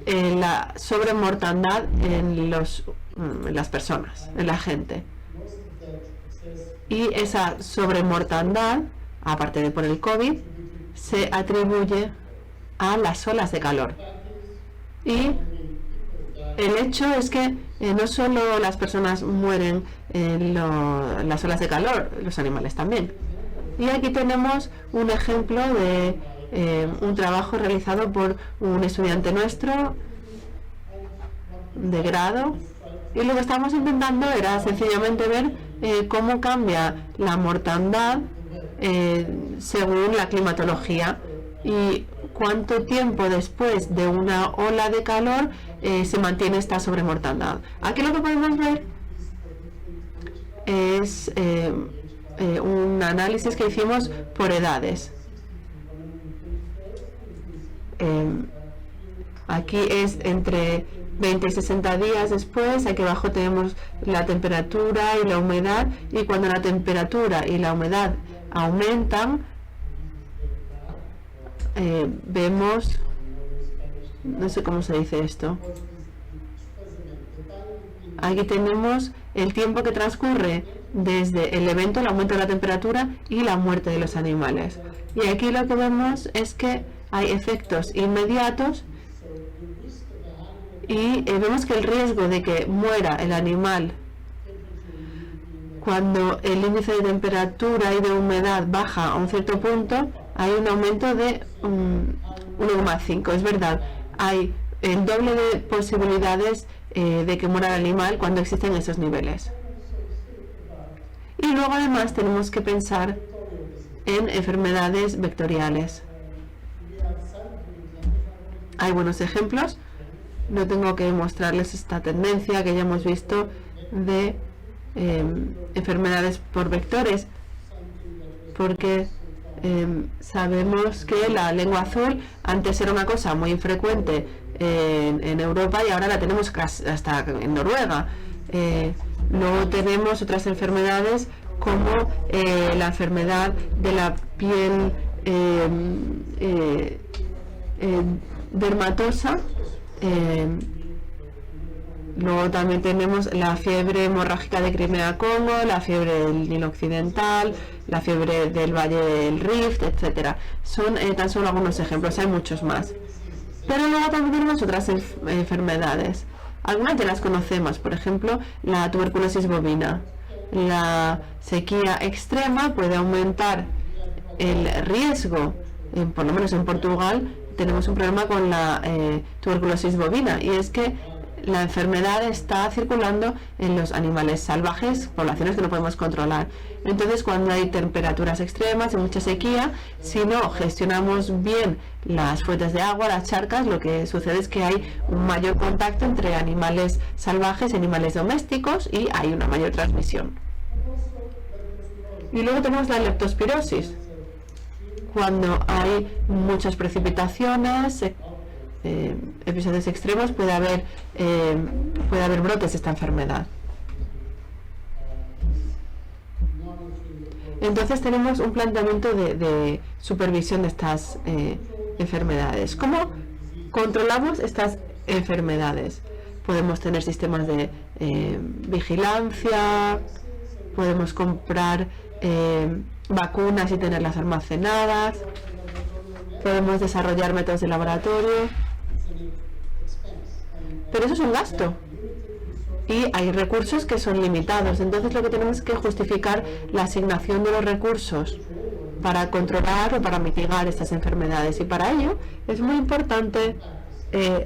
la sobremortandad en las personas, en la gente. Y esa sobremortandad, aparte de por el COVID, se atribuye a las olas de calor. Y el hecho es que no solo las personas mueren en las olas de calor, los animales también. Y aquí tenemos un ejemplo de un trabajo realizado por un estudiante nuestro de grado, y lo que estábamos intentando era sencillamente ver cómo cambia la mortandad según la climatología y cuánto tiempo después de una ola de calor se mantiene esta sobremortandad. Aquí lo que podemos ver es un análisis que hicimos por edades. Aquí es entre 20 y 60 días después. Aquí abajo tenemos la temperatura y la humedad, y cuando la temperatura y la humedad aumentan, vemos, no sé cómo se dice esto, aquí tenemos el tiempo que transcurre desde el evento, el aumento de la temperatura y la muerte de los animales. Y aquí lo que vemos es que hay efectos inmediatos y vemos que el riesgo de que muera el animal cuando el índice de temperatura y de humedad baja a un cierto punto, hay un aumento de 1,5. Es verdad, hay el doble de posibilidades de que muera el animal cuando existen esos niveles. Y luego además tenemos que pensar en enfermedades vectoriales. Hay buenos ejemplos. No tengo que mostrarles esta tendencia que ya hemos visto de enfermedades por vectores, porque sabemos que la lengua azul antes era una cosa muy infrecuente en Europa y ahora la tenemos hasta en Noruega. Luego tenemos otras enfermedades como la enfermedad de la piel dermatosa. Luego también tenemos la fiebre hemorrágica de Crimea-Congo, la fiebre del Nilo Occidental, la fiebre del Valle del Rift, etcétera. Son tan solo algunos ejemplos, hay muchos más. Pero luego también tenemos otras enfermedades. Algunas ya las conocemos, por ejemplo, la tuberculosis bovina. La sequía extrema puede aumentar el riesgo, por lo menos en Portugal, tenemos un problema con la tuberculosis bovina, y es que la enfermedad está circulando en los animales salvajes, poblaciones que no podemos controlar. Entonces, cuando hay temperaturas extremas y mucha sequía, si no gestionamos bien las fuentes de agua, las charcas, lo que sucede es que hay un mayor contacto entre animales salvajes y animales domésticos y hay una mayor transmisión. Y luego tenemos la leptospirosis. Cuando hay muchas precipitaciones, episodios extremos, puede haber brotes de esta enfermedad. Entonces tenemos un planteamiento de supervisión de estas enfermedades. ¿Cómo controlamos estas enfermedades? Podemos tener sistemas de vigilancia, podemos comprar vacunas y tenerlas almacenadas, podemos desarrollar métodos de laboratorio, pero eso es un gasto y hay recursos que son limitados. Entonces lo que tenemos es que justificar la asignación de los recursos para controlar o para mitigar estas enfermedades, y para ello es muy importante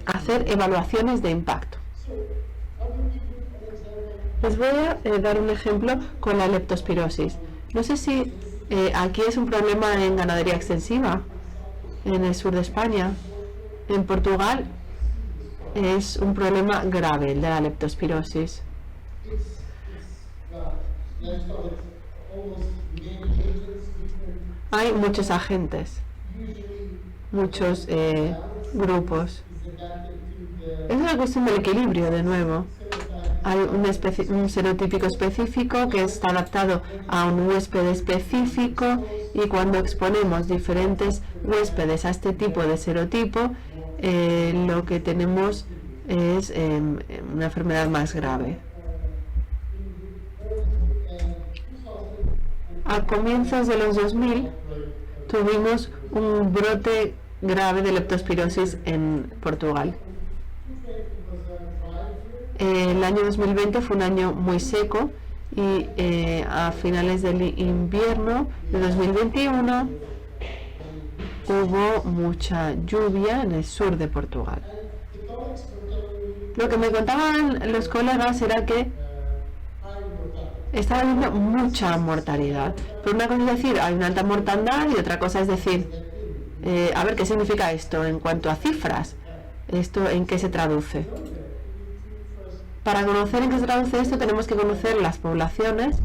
hacer evaluaciones de impacto. Les voy a dar un ejemplo con la leptospirosis. No sé si aquí es un problema en ganadería extensiva, en el sur de España. En Portugal es un problema grave el de la leptospirosis. Hay muchos agentes, muchos grupos. Es una cuestión del equilibrio, de nuevo. Hay un serotípico específico que está adaptado a un huésped específico, y cuando exponemos diferentes huéspedes a este tipo de serotipo, lo que tenemos es una enfermedad más grave. A comienzos de los 2000 tuvimos un brote grave de leptospirosis en Portugal. El año 2020 fue un año muy seco, y a finales del invierno de 2021 hubo mucha lluvia en el sur de Portugal. Lo que me contaban los colegas era que estaba habiendo mucha mortalidad. Pero una cosa es decir, hay una alta mortandad, y otra cosa es decir, a ver, ¿qué significa esto en cuanto a cifras? ¿Esto en qué se traduce? Para conocer en qué se traduce esto, tenemos que conocer las poblaciones,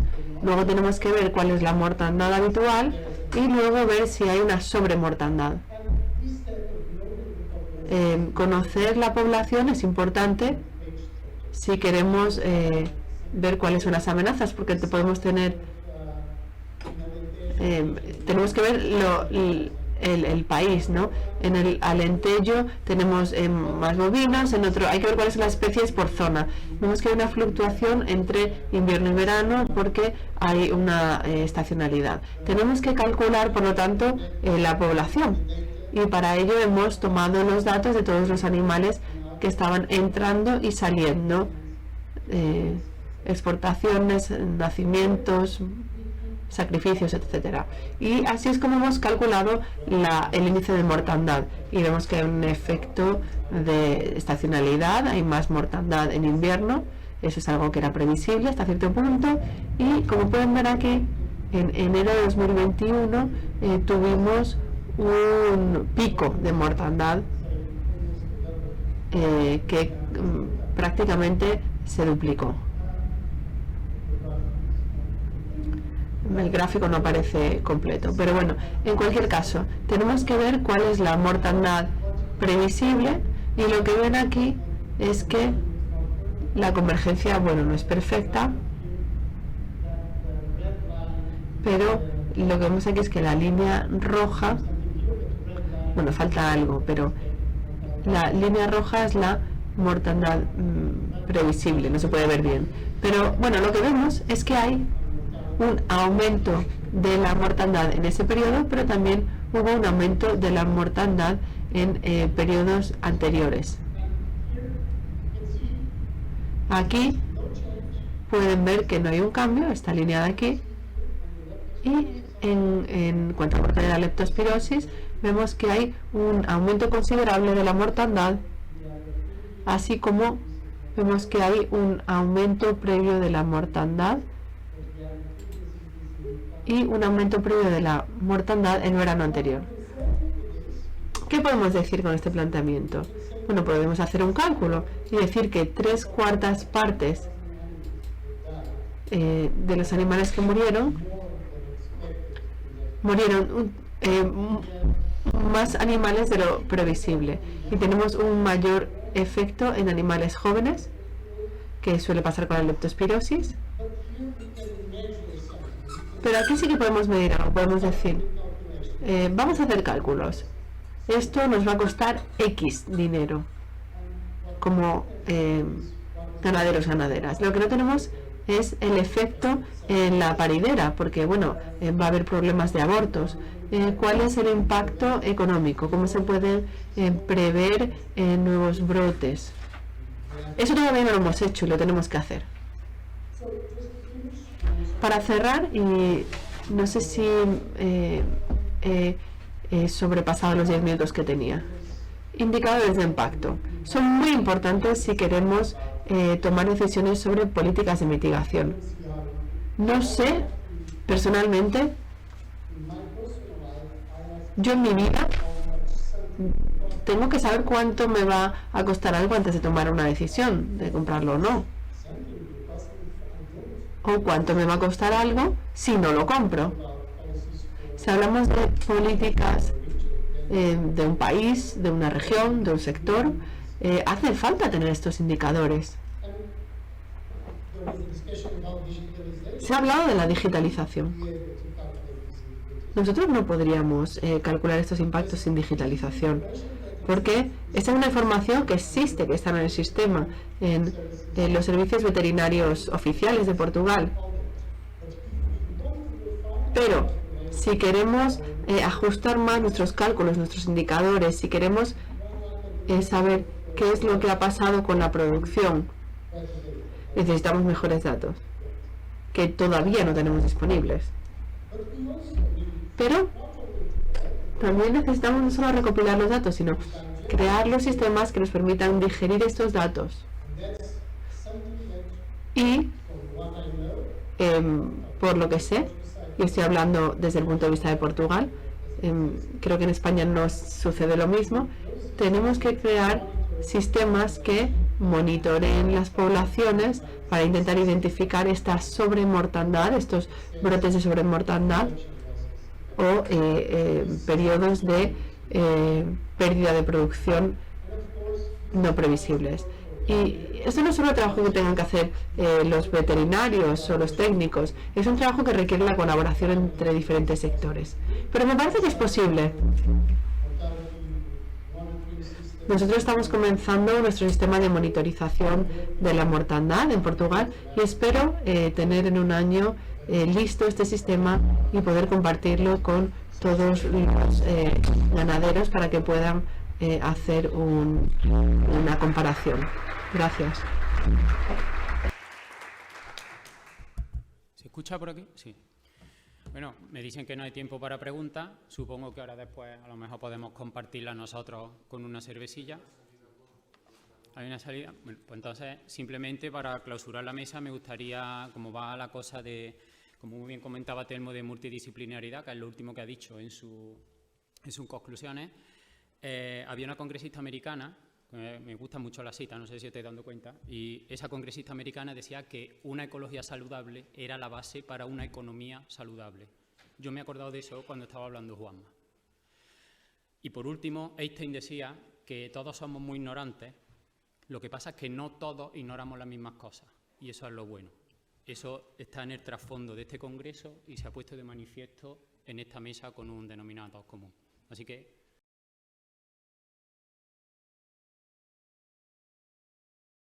luego tenemos que ver cuál es la mortandad habitual, y luego ver si hay una sobremortandad. Conocer la población es importante si queremos ver cuáles son las amenazas, porque podemos tener, tenemos que ver el país, ¿no? En el Alentejo tenemos más bovinos, en otro hay que ver cuáles son las especies por zona. Vemos que hay una fluctuación entre invierno y verano porque hay una estacionalidad. Tenemos que calcular, por lo tanto, la población, y para ello hemos tomado los datos de todos los animales que estaban entrando y saliendo, exportaciones, nacimientos, sacrificios, etcétera. Y así es como hemos calculado el índice de mortandad, y vemos que hay un efecto de estacionalidad, hay más mortandad en invierno. Eso es algo que era previsible hasta cierto punto, y como pueden ver aquí, en enero de 2021 tuvimos un pico de mortandad que prácticamente se duplicó. El gráfico no aparece completo, pero bueno, en cualquier caso, tenemos que ver cuál es la mortandad previsible, y lo que ven aquí es que la convergencia, bueno, no es perfecta, pero lo que vemos aquí es que la línea roja, bueno, falta algo, pero la línea roja es la mortandad previsible, no se puede ver bien, pero bueno, lo que vemos es que hay un aumento de la mortandad en ese periodo, pero también hubo un aumento de la mortandad en periodos anteriores. Aquí pueden ver que no hay un cambio, esta línea de aquí, y en cuanto a mortalidad de leptospirosis, vemos que hay un aumento considerable de la mortandad, así como vemos que hay un aumento previo de la mortandad y un aumento previo de la mortandad en el verano anterior. ¿Qué podemos decir con este planteamiento? Bueno, podemos hacer un cálculo y decir que 3/4 partes de los animales que murieron más animales de lo previsible, y tenemos un mayor efecto en animales jóvenes, que suele pasar con la leptospirosis. Pero aquí sí que podemos medir algo, podemos decir, vamos a hacer cálculos. Esto nos va a costar X dinero, como ganaderos, ganaderas. Lo que no tenemos es el efecto en la paridera, porque bueno, va a haber problemas de abortos. ¿Cuál es el impacto económico? ¿Cómo se pueden prever nuevos brotes? Eso todavía no lo hemos hecho y lo tenemos que hacer. Para cerrar, y no sé si he sobrepasado los 10 minutos que tenía, indicadores de impacto. Son muy importantes si queremos tomar decisiones sobre políticas de mitigación. No sé, personalmente, yo en mi vida tengo que saber cuánto me va a costar algo antes de tomar una decisión de comprarlo o no. O cuánto me va a costar algo si no lo compro. Si hablamos de políticas de un país, de una región, de un sector, hace falta tener estos indicadores. Se ha hablado de la digitalización. Nosotros no podríamos calcular estos impactos sin digitalización, porque esa es una información que existe, que está en el sistema, en los servicios veterinarios oficiales de Portugal. Pero si queremos ajustar más nuestros cálculos, nuestros indicadores, si queremos saber qué es lo que ha pasado con la producción, necesitamos mejores datos, que todavía no tenemos disponibles. Pero también necesitamos no solo recopilar los datos, sino crear los sistemas que nos permitan digerir estos datos. Y, por lo que sé, y estoy hablando desde el punto de vista de Portugal, creo que en España no sucede lo mismo, tenemos que crear sistemas que monitoreen las poblaciones para intentar identificar esta sobremortandad, estos brotes de sobremortandad o periodos de pérdida de producción no previsibles. Y esto no es solo trabajo que tengan que hacer los veterinarios o los técnicos, es un trabajo que requiere la colaboración entre diferentes sectores. Pero me parece que es posible. Nosotros estamos comenzando nuestro sistema de monitorización de la mortandad en Portugal y espero tener en un año listo este sistema y poder compartirlo con todos los ganaderos para que puedan hacer una comparación. Gracias. ¿Se escucha por aquí? Sí. Bueno, me dicen que no hay tiempo para preguntas. Supongo que ahora después a lo mejor podemos compartirla nosotros con una cervecilla. ¿Hay una salida? Bueno, pues entonces, simplemente para clausurar la mesa, me gustaría, como va la cosa de, como muy bien comentaba Telmo, de multidisciplinaridad, que es lo último que ha dicho en sus conclusiones, había una congresista americana, me gusta mucho la cita, no sé si estáis dando cuenta, y esa congresista americana decía que una ecología saludable era la base para una economía saludable. Yo me he acordado de eso cuando estaba hablando Juanma. Y por último, Einstein decía que todos somos muy ignorantes, lo que pasa es que no todos ignoramos las mismas cosas, y eso es lo bueno. Eso está en el trasfondo de este congreso y se ha puesto de manifiesto en esta mesa con un denominador común. Así que